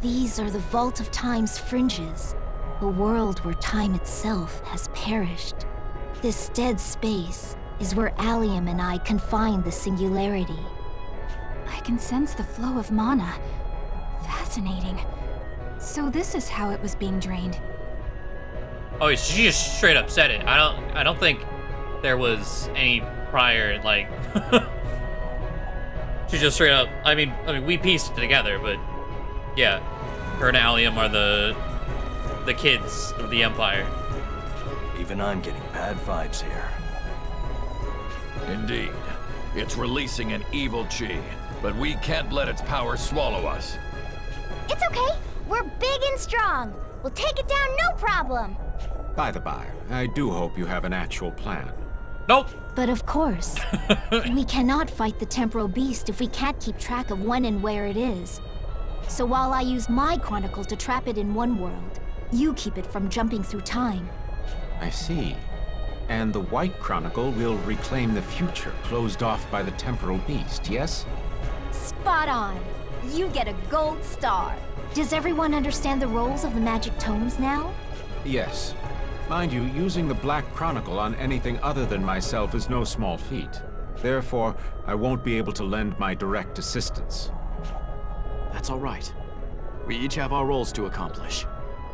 [SPEAKER 7] These are the Vault of Time's fringes, the world where time itself has perished. This dead space is where Allium and I confined the singularity.
[SPEAKER 6] I can sense the flow of mana. Fascinating. So this is how it was being drained.
[SPEAKER 1] Oh, she just straight up said it. I don't think there was any prior, like... She just straight up... I mean, we pieced it together, but... Yeah. Her and Allium are the kids of the Empire.
[SPEAKER 4] Even I'm getting bad vibes here.
[SPEAKER 9] Indeed. It's releasing an evil chi, but we can't let its power swallow us.
[SPEAKER 7] It's okay. We're big and strong. We'll take it down, no problem.
[SPEAKER 2] By the by, I do hope you have an actual plan.
[SPEAKER 1] Nope.
[SPEAKER 7] But of course, we cannot fight the temporal beast if we can't keep track of when and where it is. So while I use my chronicle to trap it in one world, you keep it from jumping through time.
[SPEAKER 2] I see. And the White Chronicle will reclaim the future closed off by the temporal beast, yes?
[SPEAKER 7] Spot on. You get a gold star. Does everyone understand the roles of the magic tomes now?
[SPEAKER 2] Yes. Mind you, using the Black Chronicle on anything other than myself is no small feat. Therefore, I won't be able to lend my direct assistance.
[SPEAKER 3] That's all right. We each have our roles to accomplish.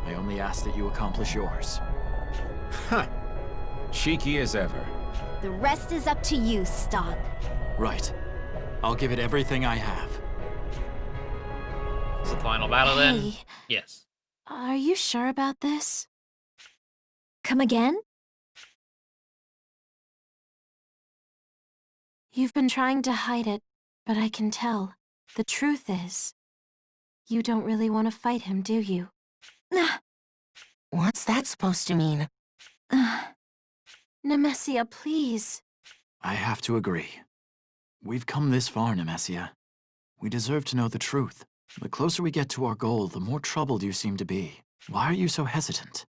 [SPEAKER 3] I only ask that you accomplish yours.
[SPEAKER 2] Huh. Cheeky as ever.
[SPEAKER 7] The rest is up to you, Stock.
[SPEAKER 3] Right. I'll give it everything I have.
[SPEAKER 1] It's the final battle then?
[SPEAKER 6] Hey.
[SPEAKER 1] Yes.
[SPEAKER 6] Are you sure about this?
[SPEAKER 7] Come again?
[SPEAKER 6] You've been trying to hide it, but I can tell. The truth is, you don't really want to fight him, do you?
[SPEAKER 5] What's that supposed to mean?
[SPEAKER 6] Nemesia, please.
[SPEAKER 3] I have to agree. We've come this far, Nemesia. We deserve to know the truth. The closer we get to our goal, the more troubled you seem to be. Why are you so hesitant?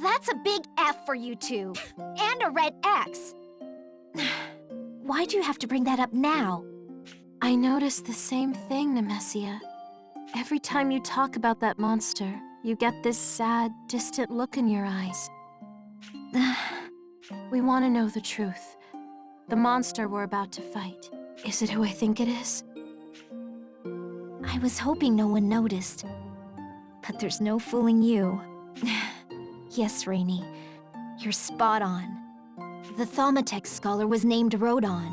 [SPEAKER 7] That's a big F for you two. And a red X. Why'd you have to bring that up now?
[SPEAKER 6] I noticed the same thing, Nemesia. Every time you talk about that monster, you get this sad, distant look in your eyes. We want to know the truth. The monster we're about to fight. Is it who I think it is?
[SPEAKER 7] I was hoping no one noticed. But there's no fooling you. Yes, Rainy. You're spot on. The Thaumatex scholar was named Rodon.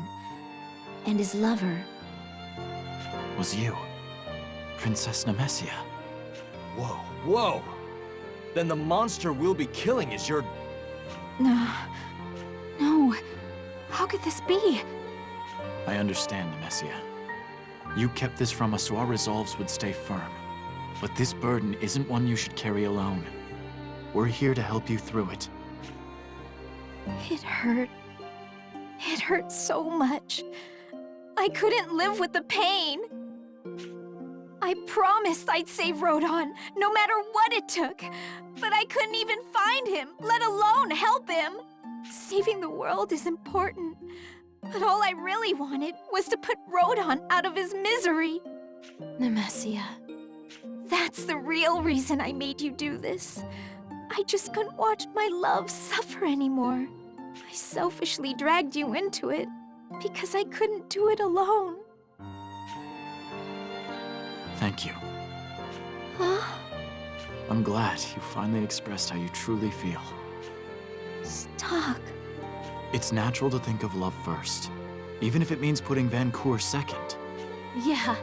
[SPEAKER 7] And his lover...
[SPEAKER 3] was you. Princess Nemesia.
[SPEAKER 10] Whoa, whoa! Then the monster we'll be killing is your...
[SPEAKER 6] No. How could this be?
[SPEAKER 3] I understand, Nemesia. You kept this from us so our resolves would stay firm. But this burden isn't one you should carry alone. We're here to help you through it.
[SPEAKER 6] It hurt. It hurt so much. I couldn't live with the pain. I promised I'd save Rodon, no matter what it took. But I couldn't even find him, let alone help him. Saving the world is important. But all I really wanted was to put Rodon out of his misery. Nemesia, that's the real reason I made you do this. I just couldn't watch my love suffer anymore. I selfishly dragged you into it because I couldn't do it alone.
[SPEAKER 3] Thank you.
[SPEAKER 6] Huh?
[SPEAKER 3] I'm glad you finally expressed how you truly feel.
[SPEAKER 6] Stock.
[SPEAKER 3] It's natural to think of love first, even if it means putting Vancour second.
[SPEAKER 6] Yeah,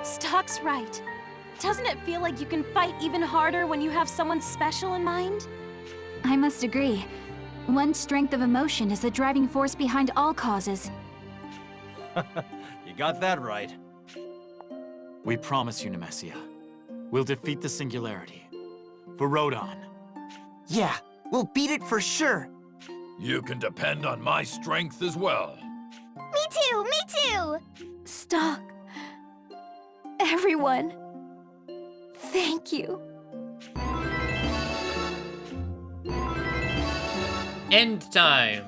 [SPEAKER 6] Stock's right. Doesn't it feel like you can fight even harder when you have someone special in mind? I must agree. One's strength of emotion is the driving force behind all causes.
[SPEAKER 10] You got that right.
[SPEAKER 3] We promise you, Nemesia. We'll defeat the Singularity. For Rodon.
[SPEAKER 5] Yeah, we'll beat it for sure.
[SPEAKER 9] You can depend on my strength as well.
[SPEAKER 7] Me too, me too!
[SPEAKER 6] Stock. Everyone. Thank you.
[SPEAKER 1] End time.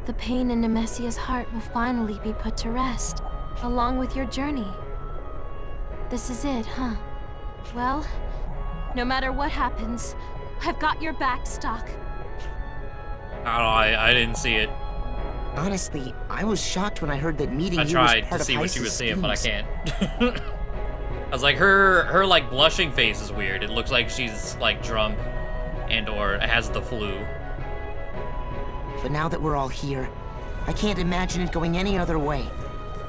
[SPEAKER 6] The pain in Nemesia's heart will finally be put to rest, along with your journey. This is it, huh? Well, no matter what happens, I've got your back, Stock.
[SPEAKER 1] I didn't see it.
[SPEAKER 5] Honestly, I was shocked when I heard that meeting
[SPEAKER 1] I
[SPEAKER 5] you was
[SPEAKER 1] tried
[SPEAKER 5] part
[SPEAKER 1] to
[SPEAKER 5] of
[SPEAKER 1] see what
[SPEAKER 5] Heist's
[SPEAKER 1] you were seeing, but I
[SPEAKER 5] schemes.
[SPEAKER 1] can't. was like, her like blushing face is weird. It looks like she's like drunk and or has the flu.
[SPEAKER 5] But now that we're all here, I can't imagine it going any other way.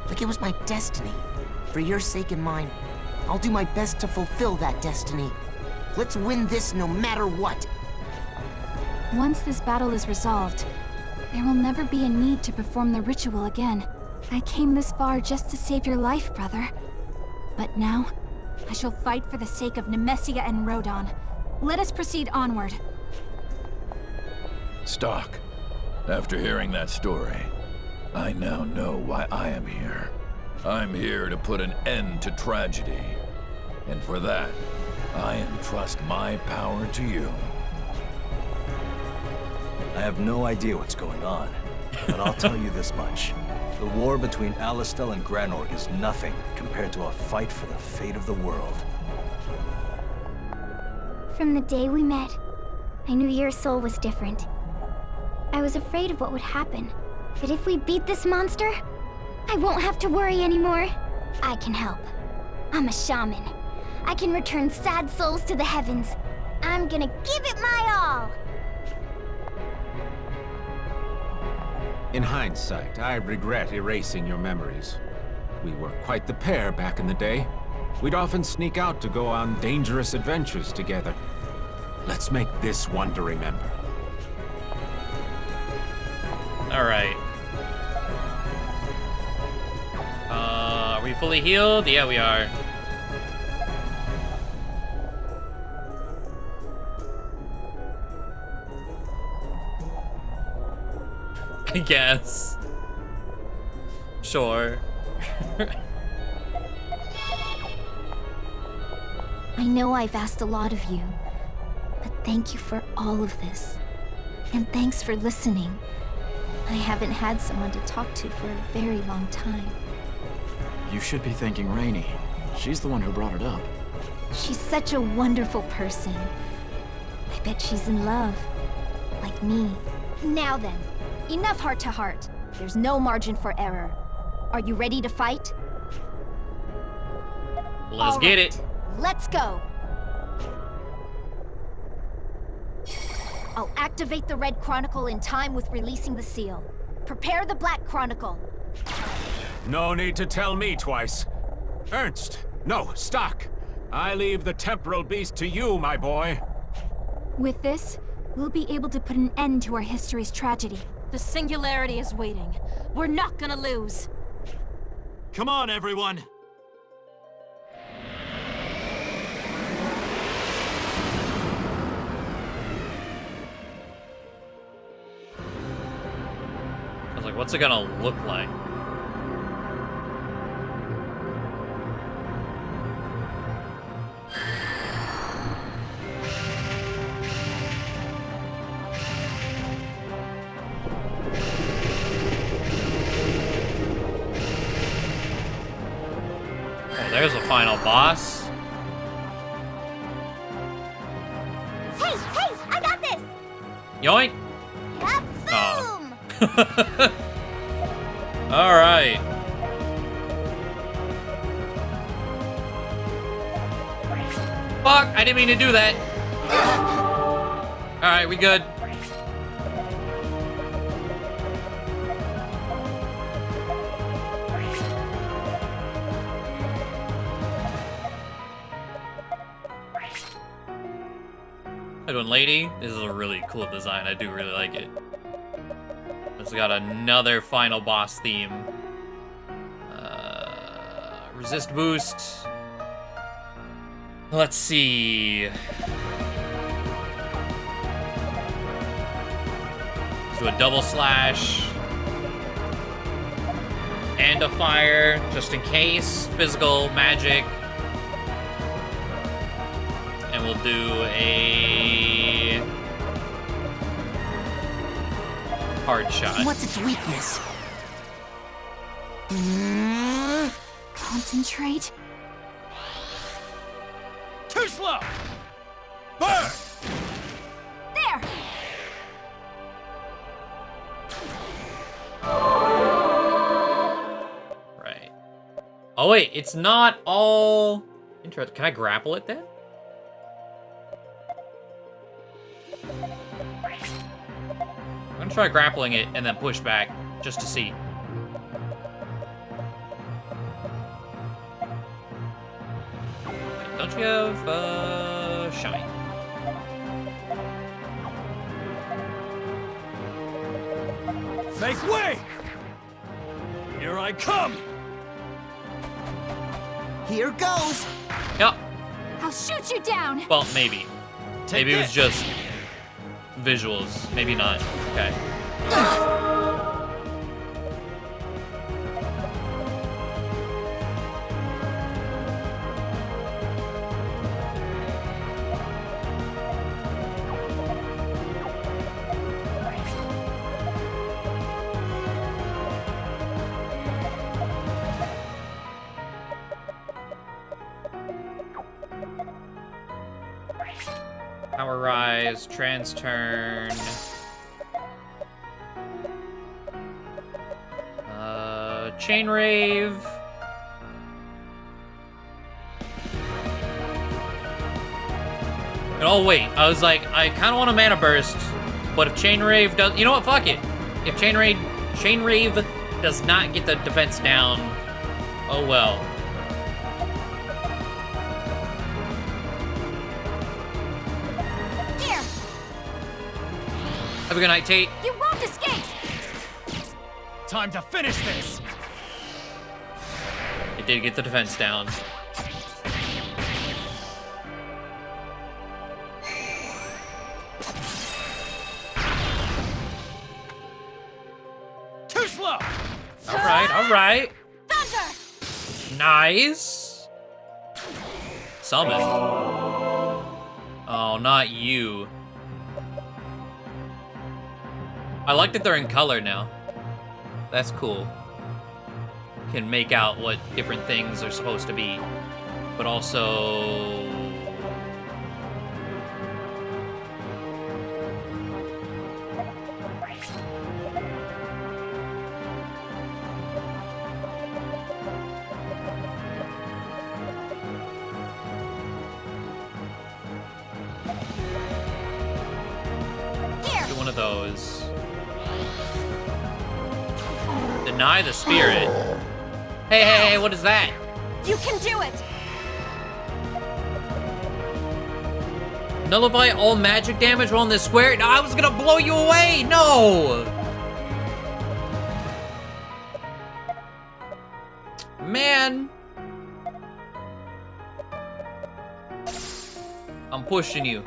[SPEAKER 5] Like it was my destiny. For your sake and mine, I'll do my best to fulfill that destiny. Let's win this no matter what.
[SPEAKER 6] Once this battle is resolved, there will never be a need to perform the ritual again. I came this far just to save your life, brother. But now, I shall fight for the sake of Nemesia and Rodon. Let us proceed onward.
[SPEAKER 9] Stock, after hearing that story, I now know why I am here. I'm here to put an end to tragedy. And for that, I entrust my power to you.
[SPEAKER 4] I have no idea what's going on, but I'll tell you this much. The war between Alistel and Granorg is nothing compared to a fight for the fate of the world.
[SPEAKER 7] From the day we met, I knew your soul was different. I was afraid of what would happen. But if we beat this monster, I won't have to worry anymore. I can help. I'm a shaman. I can return sad souls to the heavens. I'm gonna give it my all.
[SPEAKER 2] In hindsight, I regret erasing your memories. We were quite the pair back in the day. We'd often sneak out to go on dangerous adventures together. Let's make this one to remember.
[SPEAKER 1] All right. Are we fully healed? Yeah, we are. I guess. Sure.
[SPEAKER 7] I know I've asked a lot of you, but thank you for all of this. And thanks for listening. I haven't had someone to talk to for a very long time.
[SPEAKER 3] You should be thanking Rainey. She's the one who brought it up.
[SPEAKER 7] She's such a wonderful person. I bet she's in love. Like me.
[SPEAKER 6] Now then, enough heart-to-heart. There's no margin for error. Are you ready to fight?
[SPEAKER 1] Let's get it.
[SPEAKER 6] Let's go. I'll activate the Red Chronicle in time with releasing the seal. Prepare the Black Chronicle.
[SPEAKER 2] No need to tell me twice. Ernst, no, Stock. I leave the temporal beast to you, my boy.
[SPEAKER 6] With this, we'll be able to put an end to our history's tragedy. The Singularity is waiting. We're not gonna lose.
[SPEAKER 10] Come on, everyone.
[SPEAKER 1] I was like, what's it gonna look like? There's a final boss.
[SPEAKER 7] Hey, I got this!
[SPEAKER 1] Yoink!
[SPEAKER 7] Boom!
[SPEAKER 1] All right. Fuck! I didn't mean to do that. All right, we good. How you doing, lady? This is a really cool design. I do really like it. It's got another final boss theme. Resist boost. Let's see. Let's do a double slash. And a fire, just in case. Physical, magic. And we'll do a hard shot.
[SPEAKER 5] What's its weakness?
[SPEAKER 6] Concentrate.
[SPEAKER 10] Too slow! Burn!
[SPEAKER 6] There!
[SPEAKER 1] Right. Oh wait, it's not all Interesting. Can I grapple it then? I'm gonna try grappling it and then push back just to see. Wait, don't you have shine?
[SPEAKER 10] Make way! Here I come!
[SPEAKER 5] Here goes!
[SPEAKER 1] Yep.
[SPEAKER 6] I'll shoot you down!
[SPEAKER 1] Well, maybe.
[SPEAKER 10] Take
[SPEAKER 1] Maybe it was
[SPEAKER 10] this.
[SPEAKER 1] just visuals. Maybe not. Okay. Power rise, trans turn. Chain rave. And oh wait, I was like, I kind of want a mana burst, but if chain rave does, you know what? Fuck it. If chain rave does not get the defense down, oh well.
[SPEAKER 6] Here!
[SPEAKER 1] Have a good night, Tate.
[SPEAKER 6] You won't escape!
[SPEAKER 10] Time to finish this!
[SPEAKER 1] It did get the defense down.
[SPEAKER 10] Too slow!
[SPEAKER 1] All right.
[SPEAKER 6] Thunder!
[SPEAKER 1] Nice. Summon. Oh, not you. I like that they're in color now. That's cool. Can make out what different things are supposed to be, but also
[SPEAKER 6] Here!
[SPEAKER 1] do one of those. Deny the spirit. Hey, what is that?
[SPEAKER 6] You can do it!
[SPEAKER 1] Nullify all magic damage while in this square? No, I was gonna blow you away! No! Man! I'm pushing you.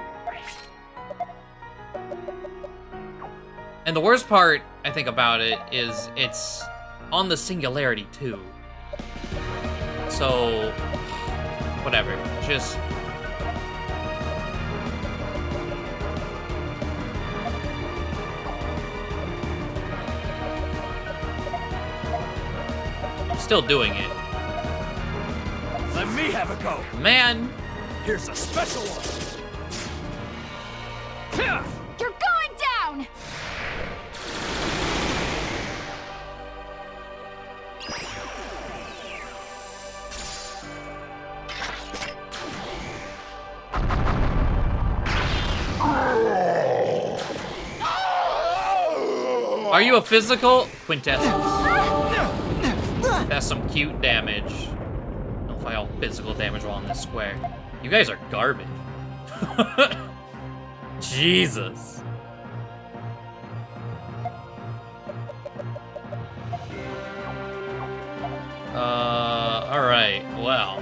[SPEAKER 1] And the worst part, I think, about it is it's on the singularity, too. So, whatever. Just... I'm still doing it.
[SPEAKER 10] Let me have a go!
[SPEAKER 1] Man!
[SPEAKER 10] Here's a special one! Here!
[SPEAKER 6] You're going down!
[SPEAKER 1] Are you a physical? Quintessence. That's some cute damage. Nullify all physical damage while in this square. You guys are garbage. Jesus. Alright, well.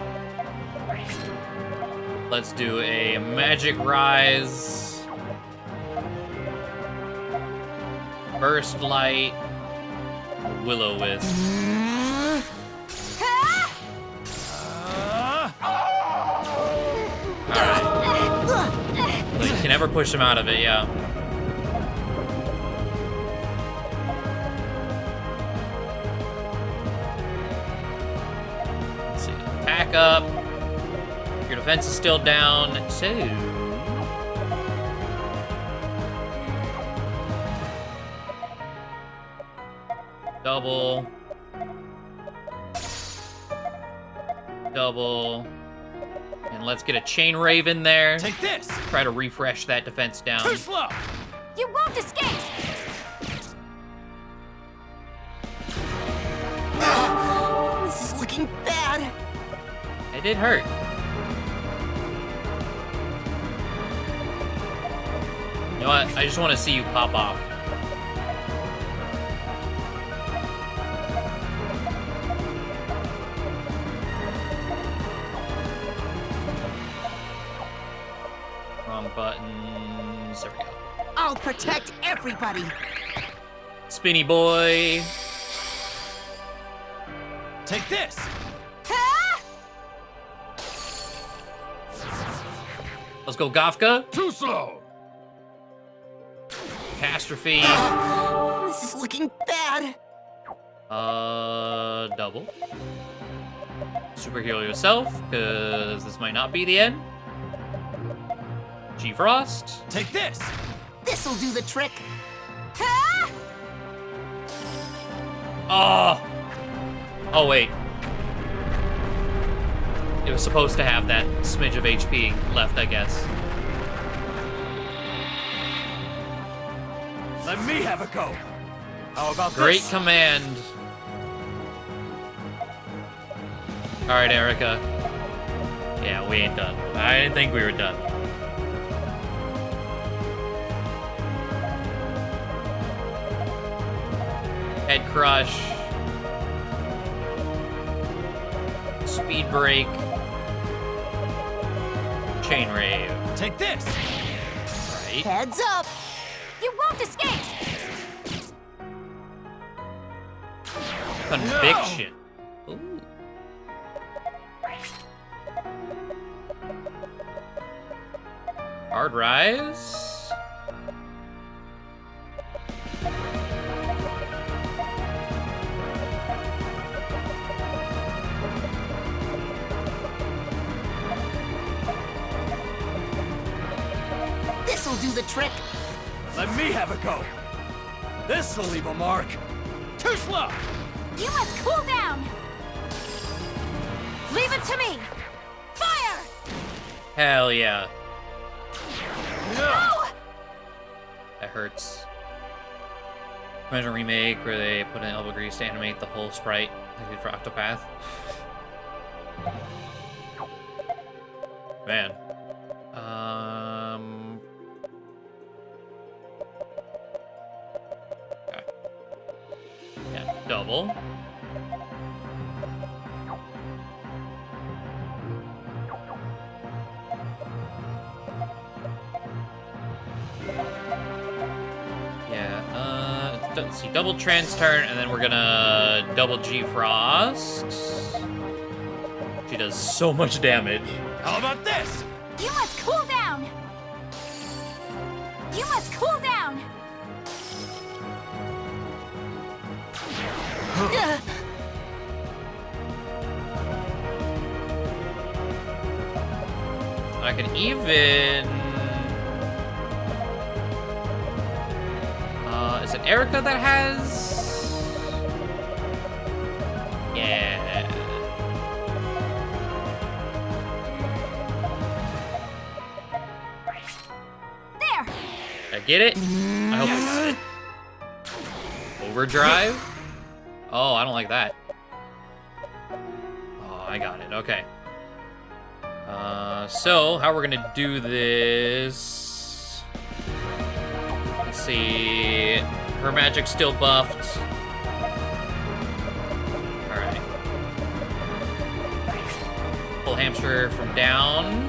[SPEAKER 1] Let's do a magic rise. Burst light. Will-o-wisp. Alright. You can never push him out of it, yeah. Let's see. Attack up. Your defense is still down, too. Double. Double. And let's get a chain rave in there.
[SPEAKER 10] Take this!
[SPEAKER 1] Try to refresh that defense down.
[SPEAKER 10] Too slow!
[SPEAKER 6] You won't escape!
[SPEAKER 5] This is looking bad.
[SPEAKER 1] It did hurt. You know what? I just want to see you pop off. Wrong buttons. There we go.
[SPEAKER 5] I'll protect everybody.
[SPEAKER 1] Spinny boy.
[SPEAKER 10] Take this!
[SPEAKER 1] Let's go, Gafka.
[SPEAKER 9] Too slow!
[SPEAKER 1] Catastrophe.
[SPEAKER 5] This is looking bad.
[SPEAKER 1] Double. Superhero yourself, because this might not be the end. G-Frost.
[SPEAKER 10] Take this!
[SPEAKER 5] This'll do the trick.
[SPEAKER 1] Oh! Oh, wait. It was supposed to have that smidge of HP left, I guess.
[SPEAKER 10] Let me have a go! How about
[SPEAKER 1] Great
[SPEAKER 10] this?
[SPEAKER 1] command. Alright, Erica. Yeah, we ain't done. I didn't think we were done. Head crush. Speed break. Chain rave.
[SPEAKER 10] Take this!
[SPEAKER 1] Right.
[SPEAKER 5] Heads up.
[SPEAKER 6] You won't escape!
[SPEAKER 1] Conviction. Ooh. Hard rise.
[SPEAKER 5] This'll do the trick.
[SPEAKER 10] Let me have a go! This'll leave a mark! Too slow!
[SPEAKER 6] You must cool down! Leave it to me! Fire!
[SPEAKER 1] Hell yeah.
[SPEAKER 6] No!
[SPEAKER 1] That hurts. Imagine a remake where they put in elbow grease to animate the whole sprite, like they did for Octopath. Man. Okay. Yeah, double. Let's see, double trans turn, and then we're gonna double G-Frost. She does so much damage.
[SPEAKER 10] How about this?
[SPEAKER 6] You must cool down! You must cool down!
[SPEAKER 1] I can even... is it Erica that has... Yeah.
[SPEAKER 6] There!
[SPEAKER 1] Did I get it? I hope I got it. Overdrive? Oh, I don't like that. Oh, I got it. Okay. So, how we're gonna do this... Let's see... Her magic's still buffed. Alright. Pull hamster from down.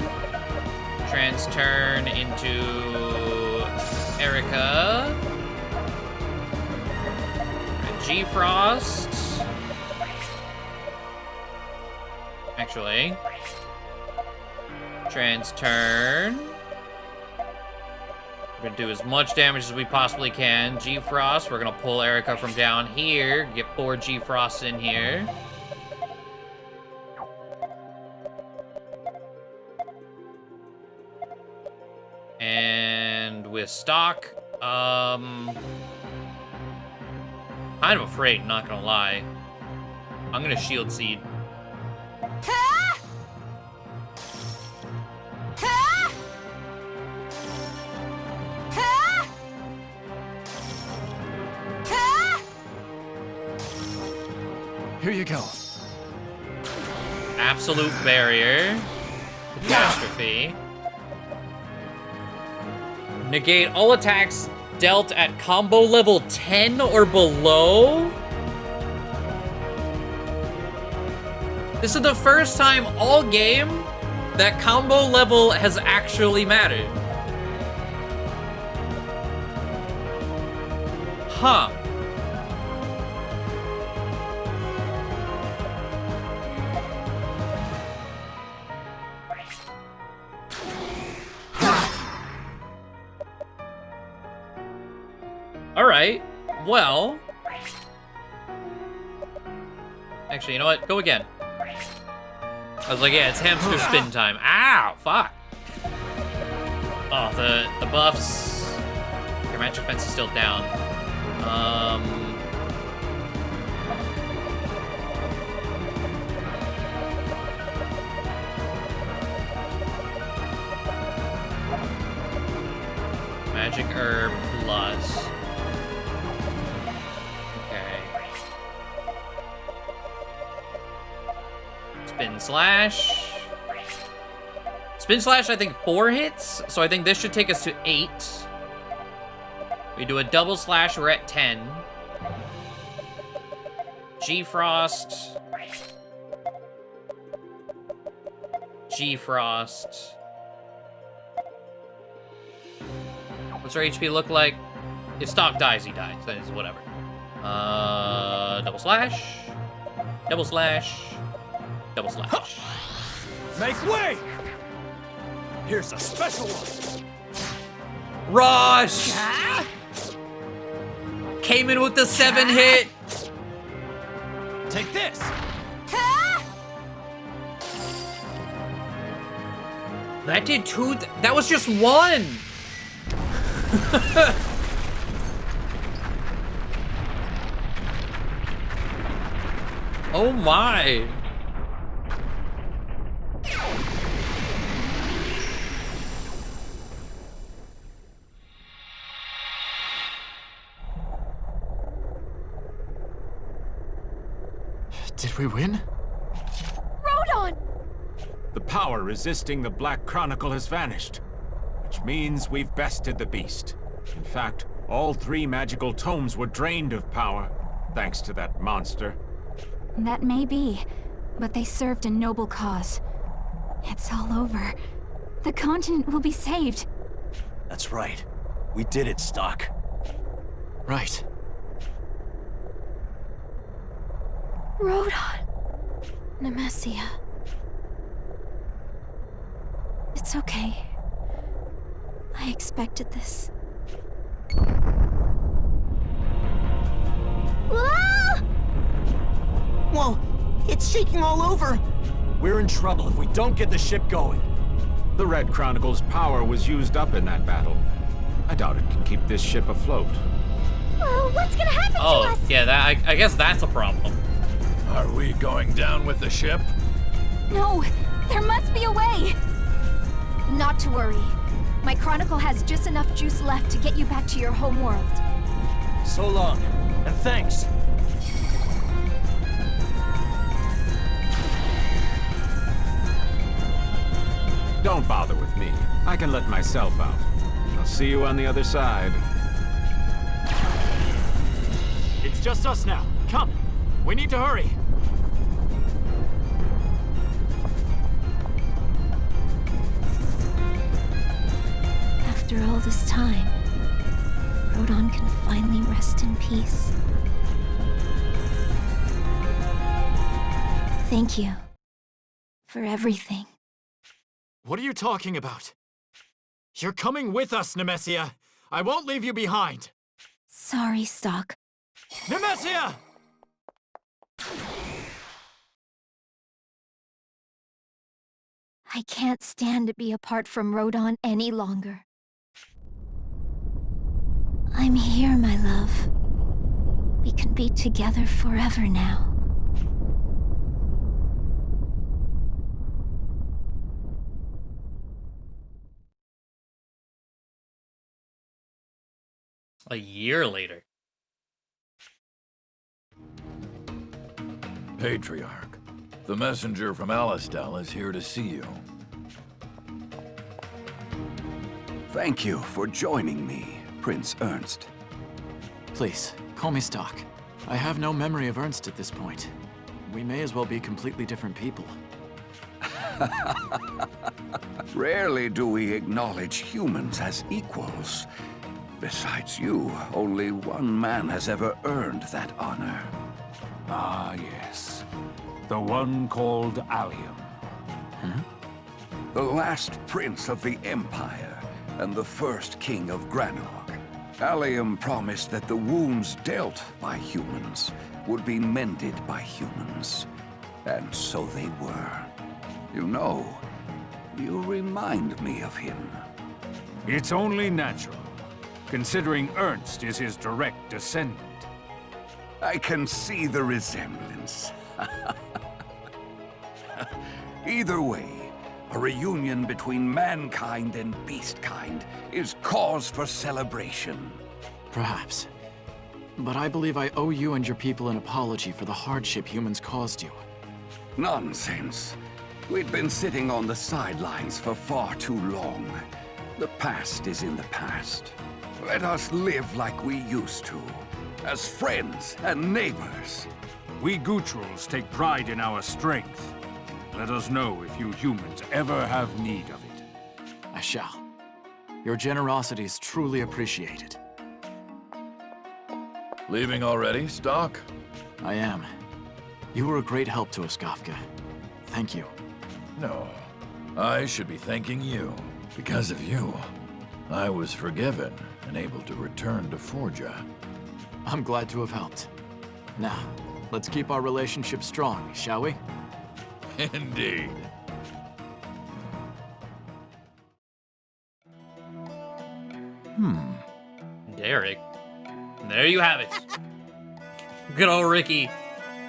[SPEAKER 1] Trans turn into Erica. G-Frost. Actually. Trans turn. We're gonna do as much damage as we possibly can. G-Frost, we're gonna pull Erica from down here. Get 4 G-Frosts in here. And with stock, kind of afraid, not gonna lie. I'm gonna shield seed.
[SPEAKER 3] Here you go.
[SPEAKER 1] Absolute barrier. Catastrophe. Negate all attacks dealt at combo level 10 or below? This is the first time all game that combo level has actually mattered. Huh. Alright, well... Actually, you know what? Go again. I was like, yeah, it's hamster spin time. Ow, fuck. Oh, the buffs. Your magic fence is still down. Magic herb plus. Okay. Spin slash. Spin slash, I think 4 hits, so I think this should take us to 8. We do a double slash, we're at 10. G-Frost. G-Frost. What's our HP look like? If Stock dies, he dies. That is whatever. Double slash. Double slash. Double slash.
[SPEAKER 10] Make way! Here's a special one.
[SPEAKER 1] Rush! Came in with the 7 hit.
[SPEAKER 10] Take this.
[SPEAKER 1] That did 2. That was just 1. Oh my.
[SPEAKER 3] Did we win?
[SPEAKER 6] Rodon!
[SPEAKER 2] The power resisting the Black Chronicle has vanished, which means we've bested the beast. In fact, all 3 magical tomes were drained of power, thanks to that monster.
[SPEAKER 6] That may be, but they served a noble cause. It's all over. The continent will be saved.
[SPEAKER 4] That's right. We did it, Stock.
[SPEAKER 3] Right.
[SPEAKER 6] Rodon.
[SPEAKER 8] Nemesia. It's okay. I expected this.
[SPEAKER 5] Ah! Whoa, it's shaking all over.
[SPEAKER 4] We're in trouble if we don't get the ship going.
[SPEAKER 2] The Red Chronicle's power was used up in that battle. I doubt it can keep this ship afloat.
[SPEAKER 7] Well, what's gonna happen to us?
[SPEAKER 1] Yeah, that I guess that's a problem.
[SPEAKER 9] Are we going down with the ship?
[SPEAKER 6] No, there must be a way. Not to worry. My Chronicle has just enough juice left to get you back to your home world.
[SPEAKER 4] So long, and thanks.
[SPEAKER 2] Don't bother with me. I can let myself out. I'll see you on the other side.
[SPEAKER 3] It's just us now. Come. We need to hurry.
[SPEAKER 8] After all this time, Rodon can finally rest in peace. Thank you for everything.
[SPEAKER 3] What are you talking about? You're coming with us, Nemesia. I won't leave you behind.
[SPEAKER 8] Sorry, Stock.
[SPEAKER 3] Nemesia!
[SPEAKER 6] I can't stand to be apart from Rodon any longer.
[SPEAKER 8] I'm here, my love. We can be together forever now.
[SPEAKER 1] A year later.
[SPEAKER 9] Patriarch, the messenger from Alistel is here to see you.
[SPEAKER 12] Thank you for joining me, Prince Ernst.
[SPEAKER 3] Please, call me Stock. I have no memory of Ernst at this point. We may as well be completely different people.
[SPEAKER 12] Rarely do we acknowledge humans as equals. Besides you, only one man has ever earned that honor.
[SPEAKER 2] Ah, yes. The one called Allium.
[SPEAKER 12] The last prince of the Empire, and the first king of Granorg. Allium promised that the wounds dealt by humans would be mended by humans. And so they were. You know, you remind me of him.
[SPEAKER 2] It's only natural, considering Ernst is his direct descendant.
[SPEAKER 12] I can see the resemblance. Either way, a reunion between mankind and beastkind is cause for celebration.
[SPEAKER 3] Perhaps. But I believe I owe you and your people an apology for the hardship humans caused you.
[SPEAKER 12] Nonsense. We'd been sitting on the sidelines for far too long. The past is in the past. Let us live like we used to, as friends and neighbors.
[SPEAKER 2] We Gutrals take pride in our strength. Let us know if you humans ever have need of it.
[SPEAKER 3] I shall. Your generosity is truly appreciated.
[SPEAKER 9] Leaving already, Stock?
[SPEAKER 3] I am. You were a great help to us, Kafka. Thank you.
[SPEAKER 9] No. I should be thanking you. Because of you, I was forgiven and able to return to Forja.
[SPEAKER 3] I'm glad to have helped. Now, let's keep our relationship strong, shall we?
[SPEAKER 9] Indeed.
[SPEAKER 1] Derek. There you have it. Good old Ricky.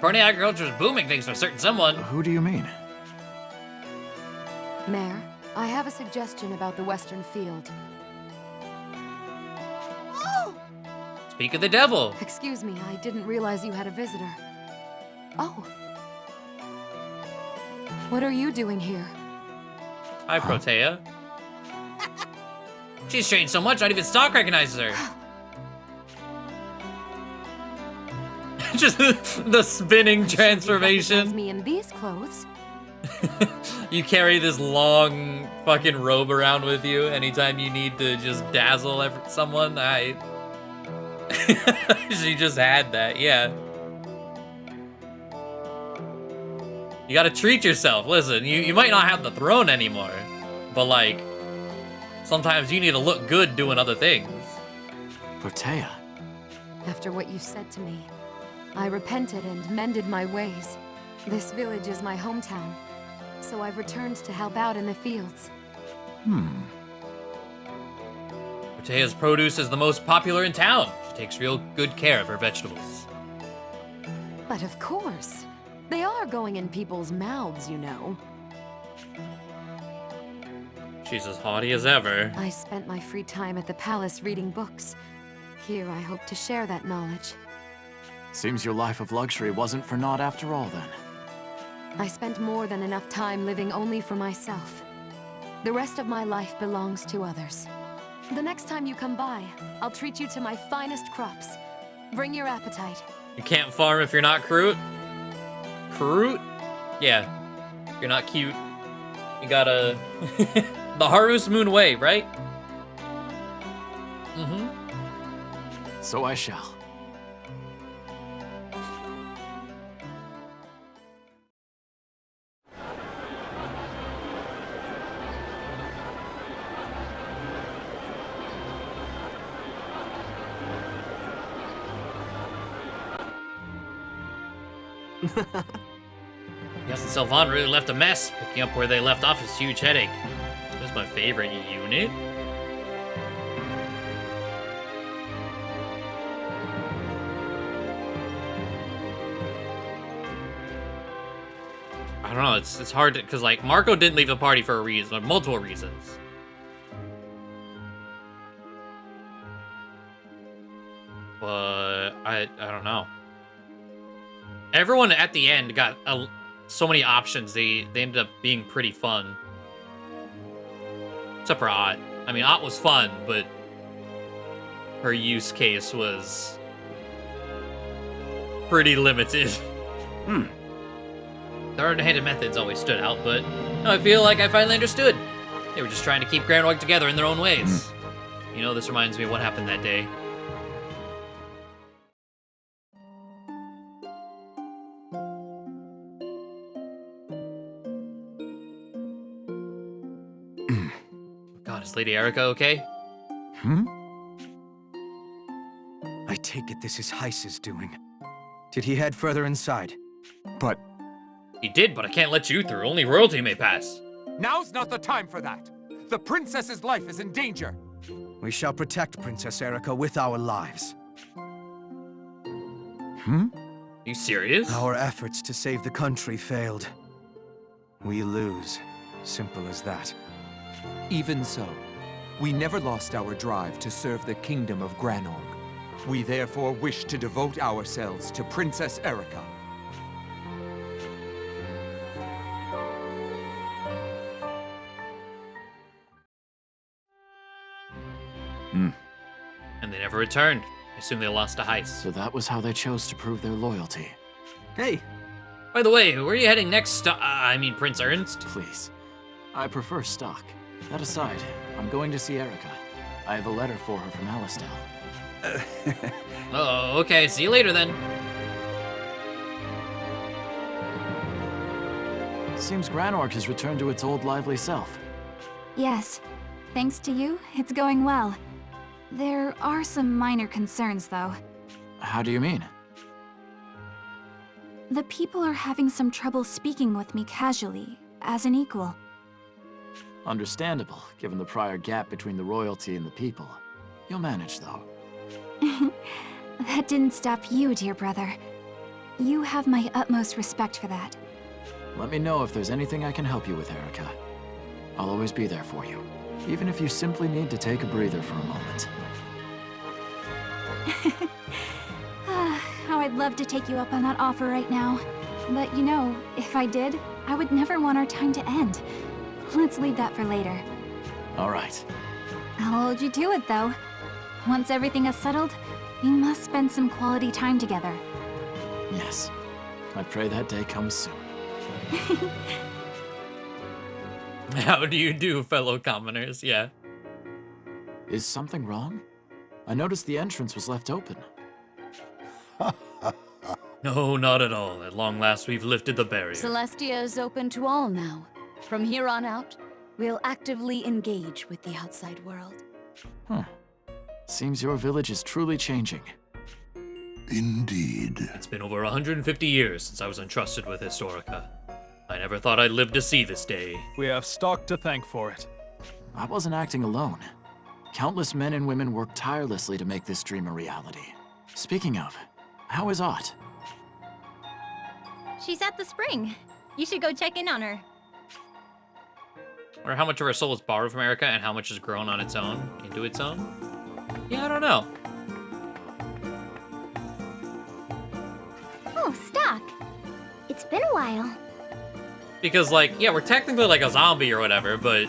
[SPEAKER 1] Farney agriculture is booming thanks to a certain someone.
[SPEAKER 3] Who do you mean?
[SPEAKER 13] Mayor, I have a suggestion about the Western Field.
[SPEAKER 1] Speak of the devil.
[SPEAKER 13] Excuse me, I didn't realize you had a visitor. Oh. What are you doing here?
[SPEAKER 1] Hi, Protea. She's changed so much, not even Stock recognizes her. Just the spinning transformation.
[SPEAKER 13] Me in these clothes.
[SPEAKER 1] You carry this long fucking robe around with you anytime you need to just dazzle someone. She just had that, yeah. You gotta treat yourself. Listen, you might not have the throne anymore, but like, sometimes you need to look good doing other things.
[SPEAKER 3] Protea.
[SPEAKER 13] After what you said to me, I repented and mended my ways. This village is my hometown, so I've returned to help out in the fields.
[SPEAKER 1] Protea's produce is the most popular in town. She takes real good care of her vegetables.
[SPEAKER 13] But of course, they are going in people's mouths, you know.
[SPEAKER 1] She's as haughty as ever.
[SPEAKER 13] I spent my free time at the palace reading books. Here I hope to share that knowledge.
[SPEAKER 3] Seems your life of luxury wasn't for naught after all, then.
[SPEAKER 13] I spent more than enough time living only for myself. The rest of my life belongs to others. The next time you come by, I'll treat you to my finest crops. Bring your appetite.
[SPEAKER 1] You can't farm if you're not Kroot. Kroot? Yeah. You're not cute. You gotta... The Harvest Moon way, right?
[SPEAKER 3] So I shall.
[SPEAKER 1] Yes, and Sylvan really left a mess. Picking up where they left off is a huge headache. This is my favorite unit. I don't know, it's hard to, because like Marco didn't leave the party for a reason, or multiple reasons. But I don't know. Everyone at the end got so many options. They ended up being pretty fun. Except for Ott. I mean, Ott was fun, but her use case was pretty limited. The hard-handed methods always stood out, but no, I feel like I finally understood. They were just trying to keep Granorg together in their own ways. You know, this reminds me of what happened that day. God, is Lady Erica okay?
[SPEAKER 4] I take it this is Heiss's doing. Did he head further inside?
[SPEAKER 2] But
[SPEAKER 1] He did, but I can't let you through. Only royalty may pass.
[SPEAKER 2] now's not the time for that. The princess's life is in danger.
[SPEAKER 4] We shall protect Princess Erica with our lives.
[SPEAKER 1] You serious?
[SPEAKER 4] Our efforts to save the country failed. We lose. Simple as that.
[SPEAKER 14] Even so, we never lost our drive to serve the kingdom of Granorg. We therefore wish to devote ourselves to Princess Erica.
[SPEAKER 1] And they never returned. I assume they lost to Heiss.
[SPEAKER 3] So that was how they chose to prove their loyalty.
[SPEAKER 4] Hey!
[SPEAKER 1] By the way, where are you heading next? Prince Ernst?
[SPEAKER 3] Please. I prefer stock. That aside, I'm going to see Erica. I have a letter for her from Alistel.
[SPEAKER 1] Oh, okay. See you later then.
[SPEAKER 3] Seems Granorg has returned to its old lively self.
[SPEAKER 6] Yes. Thanks to you, it's going well. There are some minor concerns, though.
[SPEAKER 3] How do you mean?
[SPEAKER 6] The people are having some trouble speaking with me casually, as an equal.
[SPEAKER 3] Understandable, given the prior gap between the royalty and the people. You'll manage, though.
[SPEAKER 6] That didn't stop you, dear brother. You have my utmost respect for that.
[SPEAKER 3] Let me know if there's anything I can help you with, Erica. I'll always be there for you, even if you simply need to take a breather for a moment.
[SPEAKER 6] How I'd love to take you up on that offer right now. But you know, if I did, I would never want our time to end. Let's leave that for later.
[SPEAKER 3] All right.
[SPEAKER 6] I'll hold you to it, though. Once everything is settled, we must spend some quality time together.
[SPEAKER 3] Yes. I pray that day comes soon.
[SPEAKER 1] How do you do, fellow commoners? Yeah.
[SPEAKER 3] Is something wrong? I noticed the entrance was left open.
[SPEAKER 1] No, not at all. At long last, we've lifted the barrier.
[SPEAKER 13] Celestia is open to all now. From here on out, we'll actively engage with the outside world.
[SPEAKER 3] Seems your village is truly changing.
[SPEAKER 9] Indeed.
[SPEAKER 1] It's been over 150 years since I was entrusted with Historia. I never thought I'd live to see this day.
[SPEAKER 10] We have stock to thank for it.
[SPEAKER 3] I wasn't acting alone. Countless men and women worked tirelessly to make this dream a reality. Speaking of, how is Ott?
[SPEAKER 15] She's at the spring. You should go check in on her.
[SPEAKER 1] Or how much of her soul is borrowed from Erica and how much is grown on its own, into its own? Yeah, I don't know.
[SPEAKER 7] Oh, Stock. It's been a while.
[SPEAKER 1] Because, like, yeah, we're technically like a zombie or whatever, but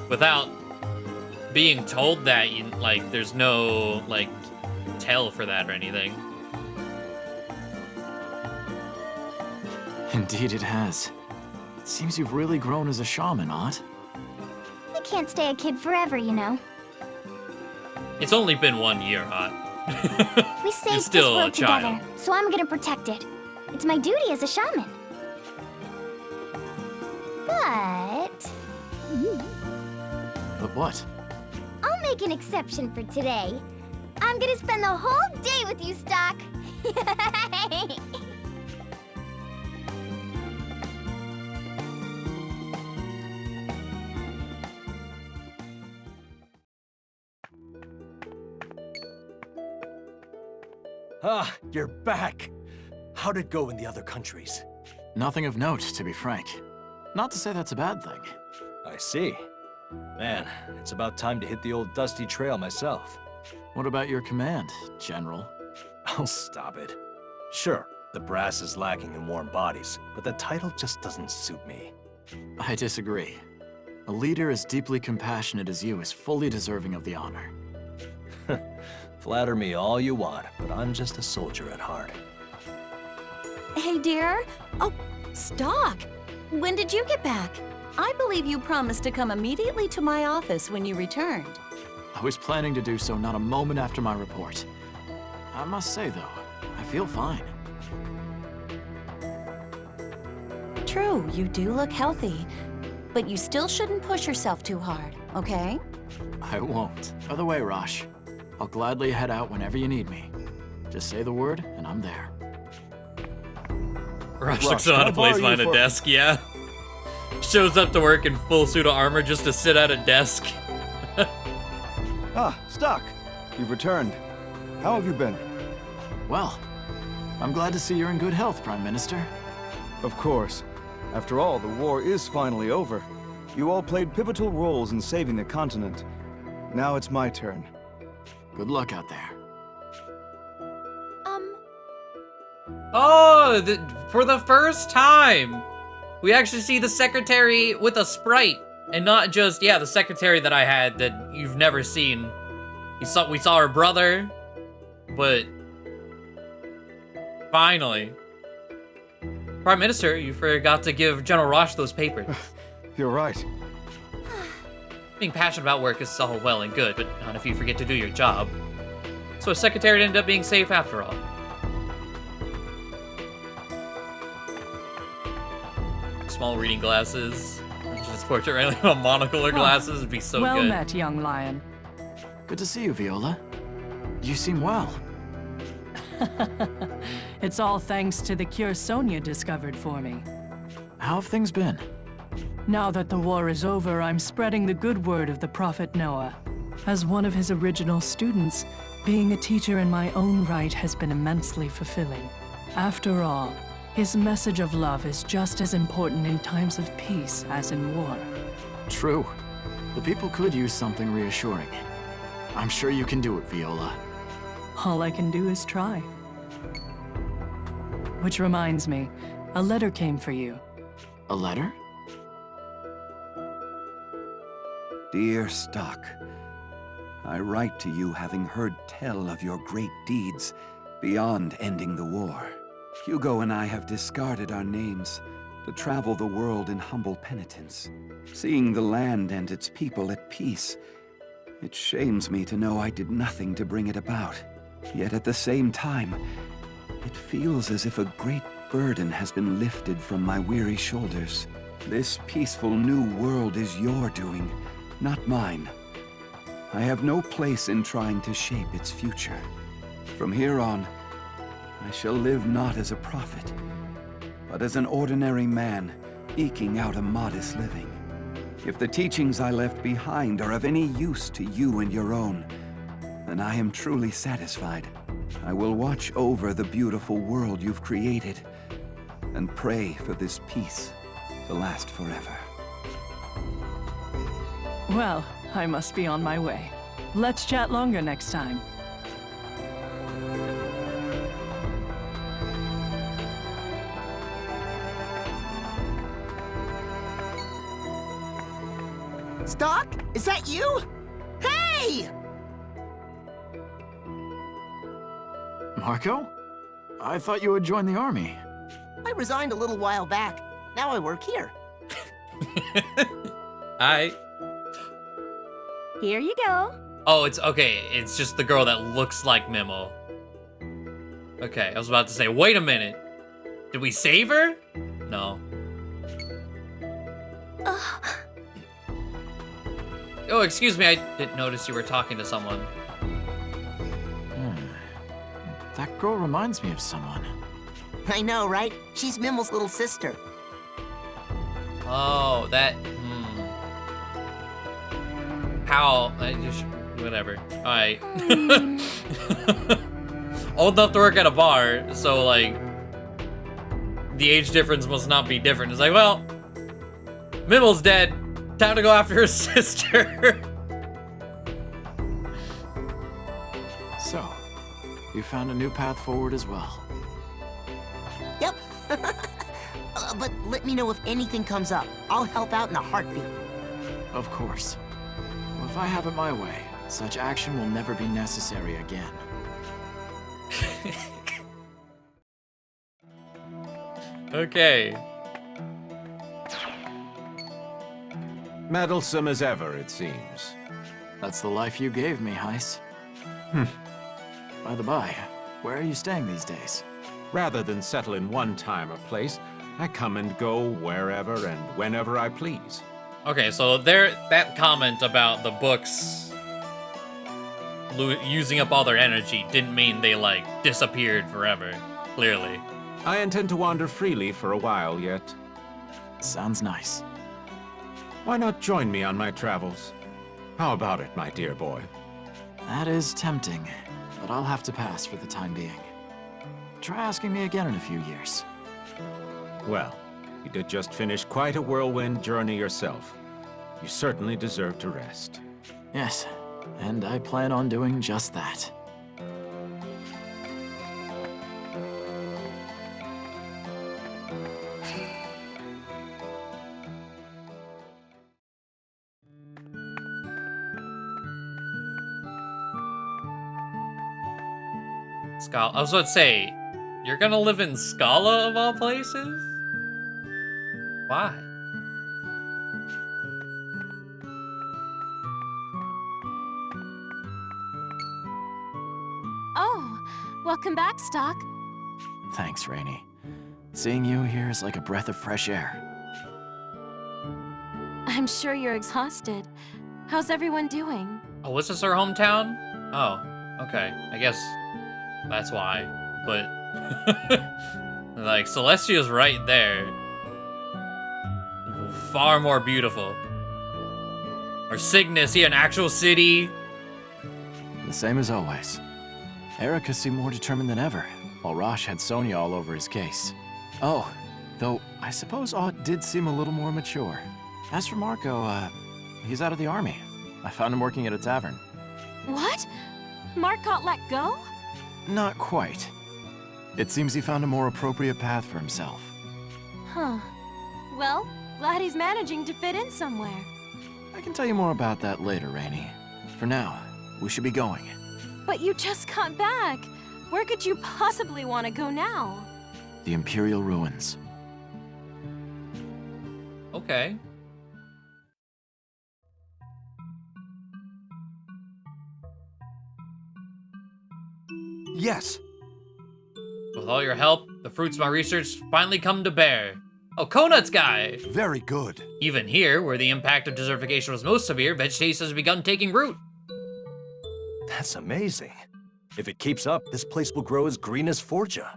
[SPEAKER 1] without being told that, like, there's no, like, tell for that or anything.
[SPEAKER 3] Indeed it has. It seems you've really grown as a shaman, Ott.
[SPEAKER 7] You can't stay a kid forever, you know.
[SPEAKER 1] It's only been 1 year, Hot.
[SPEAKER 7] We saved this
[SPEAKER 1] still
[SPEAKER 7] world
[SPEAKER 1] a child.
[SPEAKER 7] together, so I'm gonna protect it. It's my duty as a shaman. But
[SPEAKER 3] what?
[SPEAKER 7] I'll make an exception for today. I'm gonna spend the whole day with you, Stock.
[SPEAKER 4] Ah, you're back. How'd it go in the other countries?
[SPEAKER 3] Nothing of note, to be frank. Not to say that's a bad thing.
[SPEAKER 4] I see. Man, it's about time to hit the old dusty trail myself.
[SPEAKER 3] What about your command, General?
[SPEAKER 4] Oh, stop it. Sure, the brass is lacking in warm bodies, but the title just doesn't suit me.
[SPEAKER 3] I disagree. A leader as deeply compassionate as you is fully deserving of the honor.
[SPEAKER 4] Flatter me all you want, but I'm just a soldier at heart.
[SPEAKER 16] Hey, dear. Oh, Stock. When did you get back? I believe you promised to come immediately to my office when you returned.
[SPEAKER 3] I was planning to do so not a moment after my report. I must say, though, I feel fine.
[SPEAKER 16] True, you do look healthy, but you still shouldn't push yourself too hard, okay?
[SPEAKER 3] I won't. By the way, Rosh, I'll gladly head out whenever you need me. Just say the word, and I'm there.
[SPEAKER 1] Rosh looks on a place behind a desk, yeah. Shows up to work in full suit of armor just to sit at a desk.
[SPEAKER 10] Ah, Stock. You've returned. How have you been?
[SPEAKER 3] Well, I'm glad to see you're in good health, Prime Minister.
[SPEAKER 10] Of course. After all, the war is finally over. You all played pivotal roles in saving the continent. Now it's my turn.
[SPEAKER 3] Good luck out there.
[SPEAKER 1] Oh, for the first time, we actually see the secretary with a sprite. And not just, yeah, the secretary that I had that you've never seen. We saw her brother, but finally. Prime Minister, you forgot to give General Rosh those papers.
[SPEAKER 10] You're right.
[SPEAKER 1] Being passionate about work is all well and good, but not if you forget to do your job. So a secretary ended up being safe after all. Small reading glasses. Just portrait right like a monocular glasses would be so
[SPEAKER 17] well
[SPEAKER 1] good.
[SPEAKER 17] Well met, young lion.
[SPEAKER 3] Good to see you, Viola. You seem well.
[SPEAKER 17] It's all thanks to the cure Sonia discovered for me.
[SPEAKER 3] How have things been?
[SPEAKER 17] Now that the war is over, I'm spreading the good word of the Prophet Noah. As one of his original students, being a teacher in my own right has been immensely fulfilling. After all, his message of love is just as important in times of peace as in war.
[SPEAKER 3] True. The people could use something reassuring. I'm sure you can do it, Viola.
[SPEAKER 17] All I can do is try. Which reminds me, a letter came for you.
[SPEAKER 3] A letter?
[SPEAKER 12] Dear Stock, I write to you having heard tell of your great deeds beyond ending the war. Hugo and I have discarded our names to travel the world in humble penitence, seeing the land and its people at peace. It shames me to know I did nothing to bring it about. Yet at the same time, it feels as if a great burden has been lifted from my weary shoulders. This peaceful new world is your doing, not mine. I have no place in trying to shape its future. From here on, I shall live not as a prophet, but as an ordinary man, eking out a modest living. If the teachings I left behind are of any use to you and your own, then I am truly satisfied. I will watch over the beautiful world you've created, and pray for this peace to last forever.
[SPEAKER 17] Well, I must be on my way. Let's chat longer next time.
[SPEAKER 5] Stock? Is that you? Hey!
[SPEAKER 3] Marco? I thought you had joined the army.
[SPEAKER 5] I resigned a little while back. Now I work here.
[SPEAKER 16] Here you go.
[SPEAKER 1] Oh, it's okay. It's just the girl that looks like Mimo. Okay, I was about to say, wait a minute. Did we save her? No. Oh, excuse me. I didn't notice you were talking to someone.
[SPEAKER 3] That girl reminds me of someone.
[SPEAKER 5] I know, right? She's Mimmel's little sister.
[SPEAKER 1] Oh, that... How... whatever. Alright. Old enough to work at a bar, so, like... The age difference must not be different. It's like, well... Mimmel's dead. Time to go after her sister.
[SPEAKER 3] So, you found a new path forward as well.
[SPEAKER 5] Yep. But let me know if anything comes up. I'll help out in a heartbeat.
[SPEAKER 3] Of course. Well, if I have it my way, such action will never be necessary again.
[SPEAKER 1] Okay.
[SPEAKER 2] Meddlesome as ever, it seems.
[SPEAKER 3] That's the life you gave me, Heiss. By the by, where are you staying these days?
[SPEAKER 2] Rather than settle in one time or place, I come and go wherever and whenever I please.
[SPEAKER 1] Okay, so that comment about the books using up all their energy didn't mean they, like, disappeared forever, clearly.
[SPEAKER 2] I intend to wander freely for a while yet.
[SPEAKER 3] Sounds nice.
[SPEAKER 2] Why not join me on my travels? How about it, my dear boy?
[SPEAKER 3] That is tempting, but I'll have to pass for the time being. Try asking me again in a few years.
[SPEAKER 2] Well, you did just finish quite a whirlwind journey yourself. You certainly deserve to rest.
[SPEAKER 3] Yes, and I plan on doing just that.
[SPEAKER 1] I was about to say, you're gonna live in Scala of all places? Why?
[SPEAKER 16] Oh, welcome back, Stock.
[SPEAKER 3] Thanks, Rainey. Seeing you here is like a breath of fresh air.
[SPEAKER 16] I'm sure you're exhausted. How's everyone doing?
[SPEAKER 1] Oh, was this our hometown? Oh, okay. I guess that's why. But, like, Celestia's right there. Far more beautiful. Or Cygnus, he an actual city.
[SPEAKER 3] The same as always. Erica seemed more determined than ever, while Rosh had Sonya all over his case. Oh, though I suppose Ott did seem a little more mature. As for Marco, he's out of the army. I found him working at a tavern.
[SPEAKER 16] What? Mark got let go?
[SPEAKER 3] Not quite. It seems he found a more appropriate path for himself.
[SPEAKER 16] Huh. Well, glad he's managing to fit in somewhere.
[SPEAKER 3] I can tell you more about that later, Rainey. For now, we should be going.
[SPEAKER 16] But you just got back. Where could you possibly want to go now?
[SPEAKER 3] The Imperial Ruins.
[SPEAKER 1] Okay.
[SPEAKER 4] Yes.
[SPEAKER 1] With all your help, the fruits of my research finally come to bear. Oh, Conuts guy!
[SPEAKER 4] Very good.
[SPEAKER 1] Even here, where the impact of desertification was most severe, vegetation has begun taking root.
[SPEAKER 4] That's amazing. If it keeps up, this place will grow as green as Forja.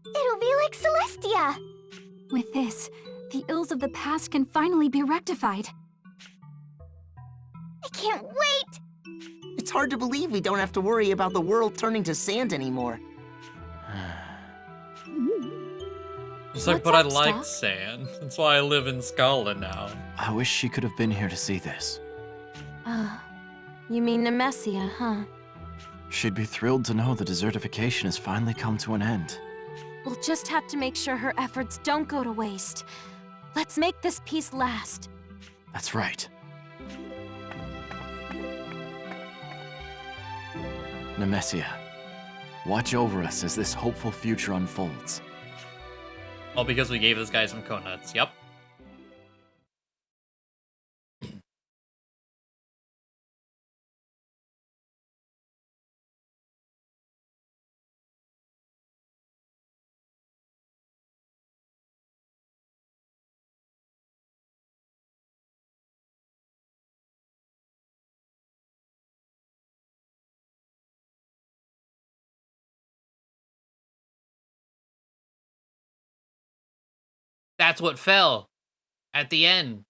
[SPEAKER 6] It'll be like Celestia! With this, the ills of the past can finally be rectified.
[SPEAKER 5] I can't wait! It's hard to believe we don't have to worry about the world turning to sand anymore.
[SPEAKER 1] It's like, but I like sand. That's why I live in Scala now.
[SPEAKER 3] I wish she could have been here to see this.
[SPEAKER 16] You mean Nemesia, huh?
[SPEAKER 3] She'd be thrilled to know the desertification has finally come to an end.
[SPEAKER 16] We'll just have to make sure her efforts don't go to waste. Let's make this peace last.
[SPEAKER 3] That's right. Nemesia, watch over us as this hopeful future unfolds.
[SPEAKER 1] All because we gave this guy some conuts. Yep. That's what fell at the end.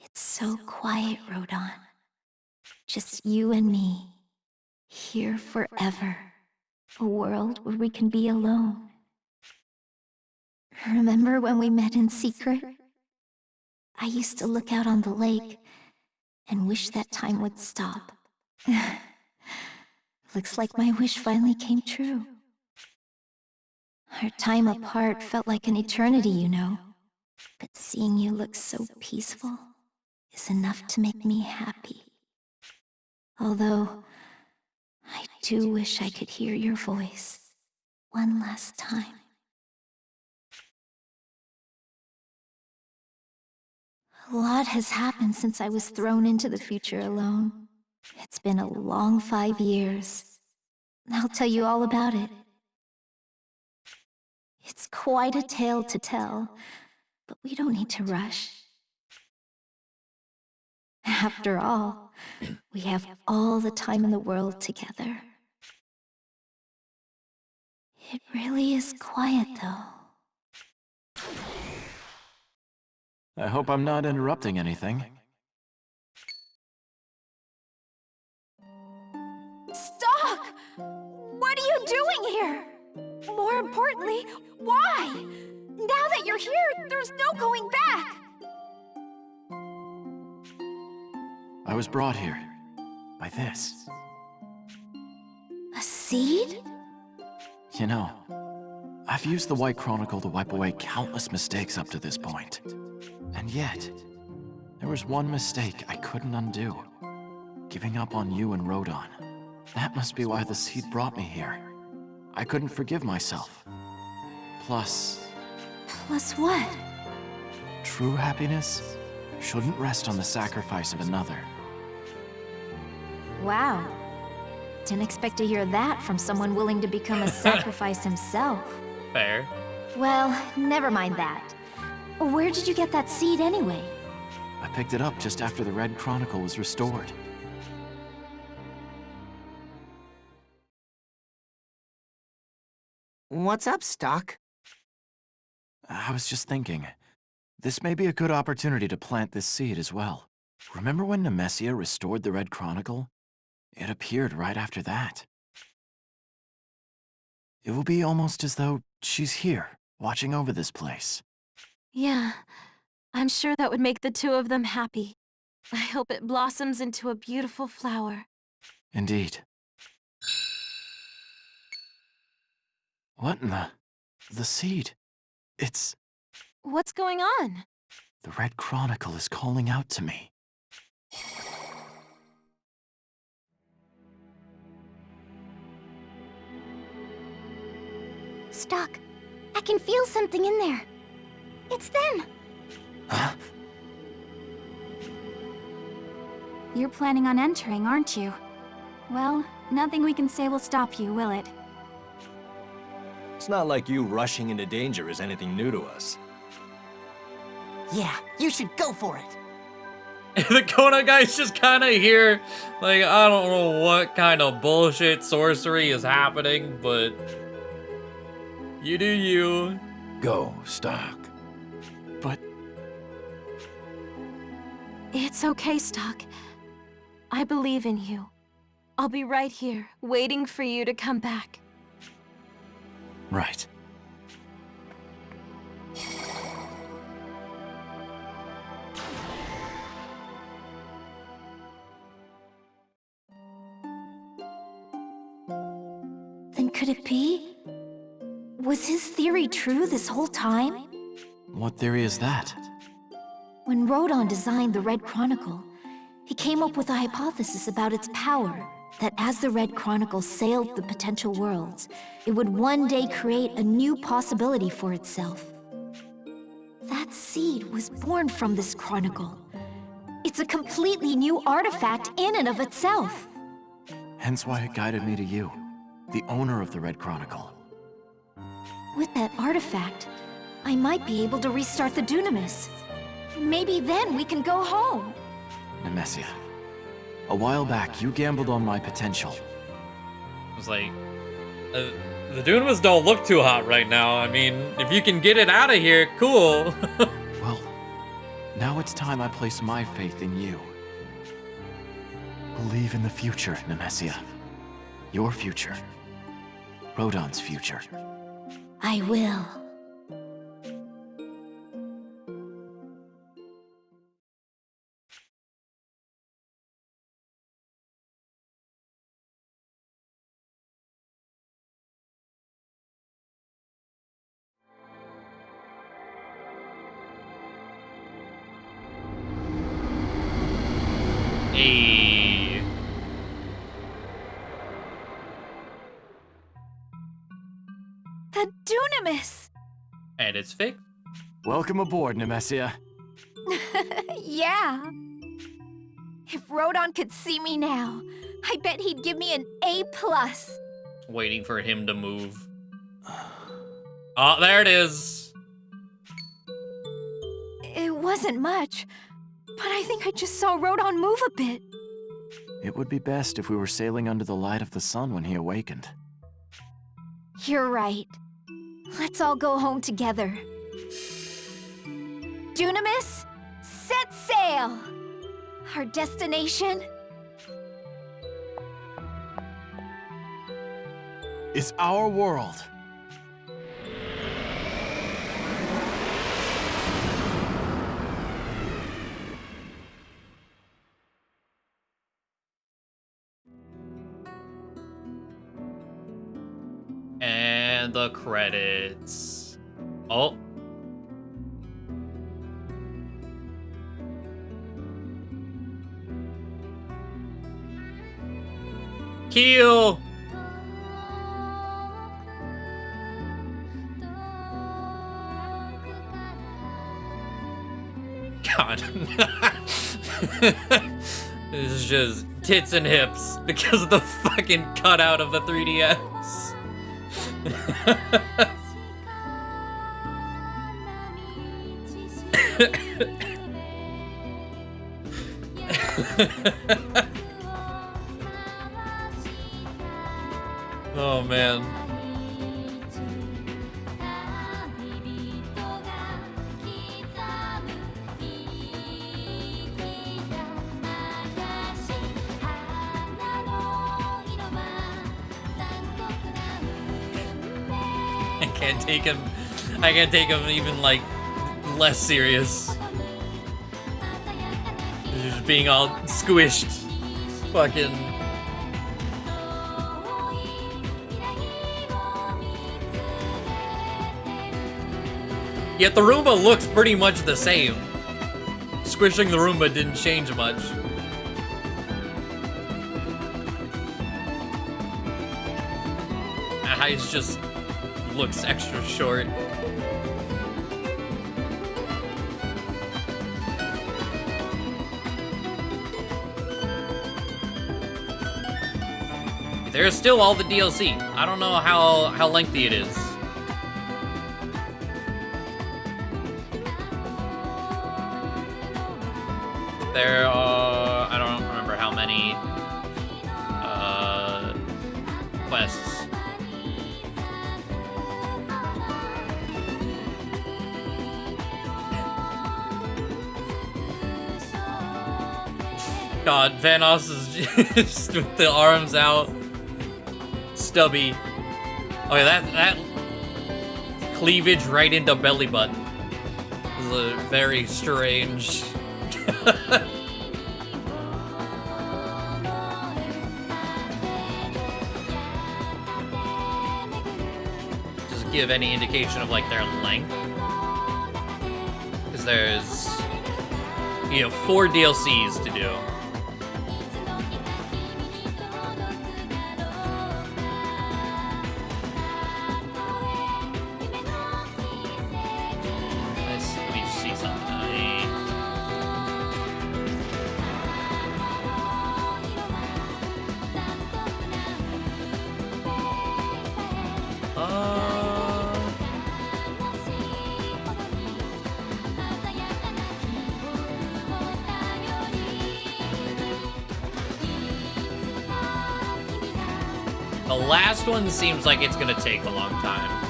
[SPEAKER 8] It's so quiet, Rodon. Just you and me. Here forever. A world where we can be alone. Remember when we met in secret? I used to look out on the lake and wish that time would stop. Looks like my wish finally came true. Our time apart felt like an eternity, you know. But seeing you look so peaceful is enough to make me happy. Although, I do wish I could hear your voice one last time. A lot has happened since I was thrown into the future alone. It's been a long 5 years. I'll tell you all about it. It's quite a tale to tell, but we don't need to rush. After all, we have all the time in the world together. It really is quiet, though.
[SPEAKER 3] I hope I'm not interrupting anything.
[SPEAKER 6] Stock! What are you doing here? More importantly, why? Now that you're here, there's no going back!
[SPEAKER 3] I was brought here by this.
[SPEAKER 8] A seed?
[SPEAKER 3] You know, I've used the White Chronicle to wipe away countless mistakes up to this point. And yet, there was one mistake I couldn't undo. Giving up on you and Rodon. That must be why the seed brought me here. I couldn't forgive myself. Plus...
[SPEAKER 8] Plus what?
[SPEAKER 3] True happiness shouldn't rest on the sacrifice of another.
[SPEAKER 7] Wow. Didn't expect to hear that from someone willing to become a sacrifice himself.
[SPEAKER 1] Fair.
[SPEAKER 7] Well, never mind that. Where did you get that seed anyway?
[SPEAKER 3] I picked it up just after the Red Chronicle was restored.
[SPEAKER 5] What's up, Stock?
[SPEAKER 3] I was just thinking, this may be a good opportunity to plant this seed as well. Remember when Nemesia restored the Red Chronicle? It appeared right after that. It will be almost as though she's here, watching over this place.
[SPEAKER 16] Yeah, I'm sure that would make the two of them happy. I hope it blossoms into a beautiful flower.
[SPEAKER 3] Indeed. What in the seed? It's...
[SPEAKER 16] What's going on?
[SPEAKER 3] The Red Chronicle is calling out to me.
[SPEAKER 7] Stock, I can feel something in there. It's them.
[SPEAKER 3] Huh?
[SPEAKER 15] You're planning on entering, aren't you? Well, nothing we can say will stop you, will it?
[SPEAKER 4] It's not like you rushing into danger is anything new to us.
[SPEAKER 5] Yeah, you should go for it.
[SPEAKER 1] The Kona guy's just kind of here. Like, I don't know what kind of bullshit sorcery is happening, but you do you.
[SPEAKER 9] Go, Stock.
[SPEAKER 3] But...
[SPEAKER 16] It's okay, Stock. I believe in you. I'll be right here, waiting for you to come back.
[SPEAKER 3] Right.
[SPEAKER 8] Then could it be? Was his theory true this whole time?
[SPEAKER 3] What theory is that?
[SPEAKER 8] When Rodon designed the Red Chronicle, he came up with a hypothesis about its power, that as the Red Chronicle sailed the potential worlds, it would one day create a new possibility for itself. That seed was born from this chronicle. It's a completely new artifact in and of itself.
[SPEAKER 3] Hence why it guided me to you, the owner of the Red Chronicle.
[SPEAKER 8] With that artifact, I might be able to restart the Dunamis. Maybe then we can go home.
[SPEAKER 3] Nemesia, a while back you gambled on my potential.
[SPEAKER 1] I was like, the Dunamis don't look too hot right now. I mean, if you can get it out of here, cool.
[SPEAKER 3] Well, now it's time I place my faith in you. Believe in the future, Nemesia. Your future. Rodon's future.
[SPEAKER 8] I will.
[SPEAKER 6] a dunamis!
[SPEAKER 1] And it's fake.
[SPEAKER 3] Welcome aboard, Nemesia.
[SPEAKER 6] Yeah. If Rodon could see me now, I bet he'd give me an A+.
[SPEAKER 1] Waiting for him to move. Oh, there it is.
[SPEAKER 6] It wasn't much, but I think I just saw Rodon move a bit.
[SPEAKER 3] It would be best if we were sailing under the light of the sun when he awakened.
[SPEAKER 6] You're right. Let's all go home together. Dunamis, set sail! Our destination
[SPEAKER 3] is our world.
[SPEAKER 1] And the credits. Oh. Kill! God. This is just tits and hips because of the fucking cutout of the 3DS. Oh man. I can't take him even like less serious. He's just being all squished. Fucking. Yet the Roomba looks pretty much the same. Squishing the Roomba didn't change much. Eyes just looks extra short. There's still all the DLC. I don't know how lengthy it is. There are, I don't remember how many quests. God, Vanoss is just with the arms out. Stubby. Oh yeah, that cleavage right into belly button is a very strange. Does it give any indication of like their length? Because there's, you know, 4 DLCs to do. Let me just see something. The last one seems like it's gonna take a long time.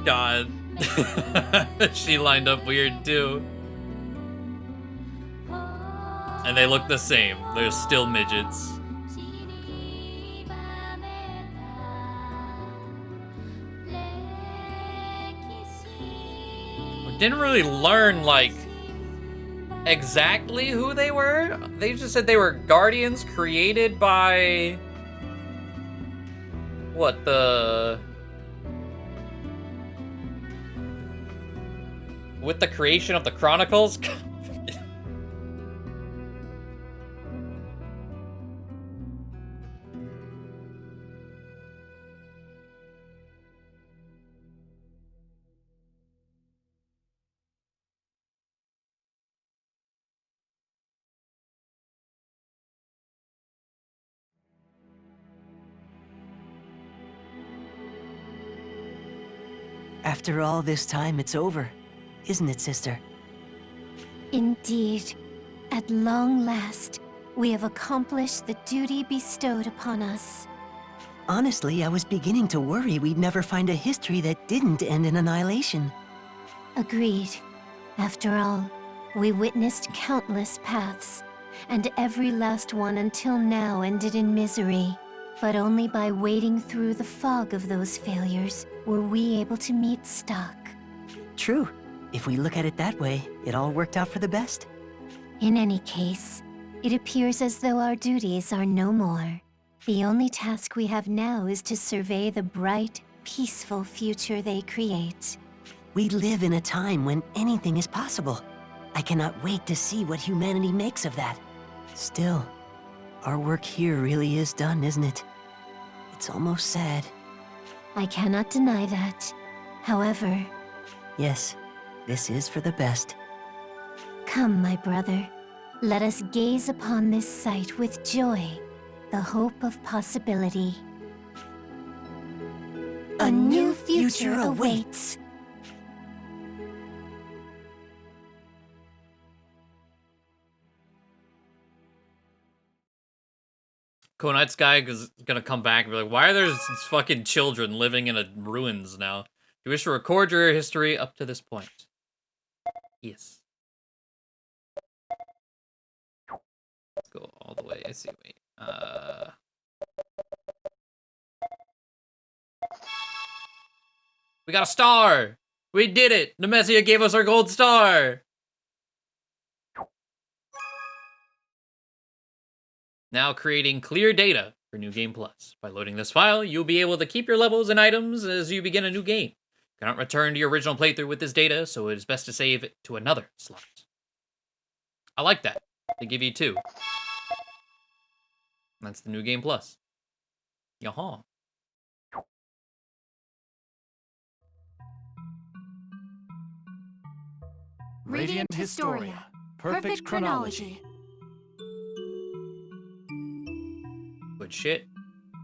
[SPEAKER 1] God. She lined up weird too. And they look the same. They're still midgets. Didn't really learn, like, exactly who they were. They just said they were guardians created by What, the... With the creation of the Chronicles?
[SPEAKER 11] After all this time, it's over. Isn't it, sister?
[SPEAKER 8] Indeed. At long last, we have accomplished the duty bestowed upon us.
[SPEAKER 11] Honestly, I was beginning to worry we'd never find a history that didn't end in annihilation.
[SPEAKER 8] Agreed. After all, we witnessed countless paths, and every last one until now ended in misery. But only by wading through the fog of those failures were we able to meet Stock.
[SPEAKER 11] True. If we look at it that way, it all worked out for the best.
[SPEAKER 8] In any case, it appears as though our duties are no more. The only task we have now is to survey the bright, peaceful future they create.
[SPEAKER 11] We live in a time when anything is possible. I cannot wait to see what humanity makes of that. Still, our work here really is done, isn't it? It's almost sad.
[SPEAKER 8] I cannot deny that. However...
[SPEAKER 11] Yes, this is for the best.
[SPEAKER 8] Come, my brother. Let us gaze upon this sight with joy, the hope of possibility. A new future awaits.
[SPEAKER 1] Konite's guy is gonna come back and be like, why are there these fucking children living in ruins now? You wish to record your history up to this point. Yes. Let's go all the way. I see. Wait. We got a star! We did it! Nemesia gave us our gold star! Now creating clear data for New Game Plus. By loading this file, you'll be able to keep your levels and items as you begin a new game. You cannot return to your original playthrough with this data, so it is best to save it to another slot. I like that. They give you 2. That's the New Game Plus. Yaha.
[SPEAKER 16] Radiant Historia. Perfect chronology.
[SPEAKER 1] Good shit.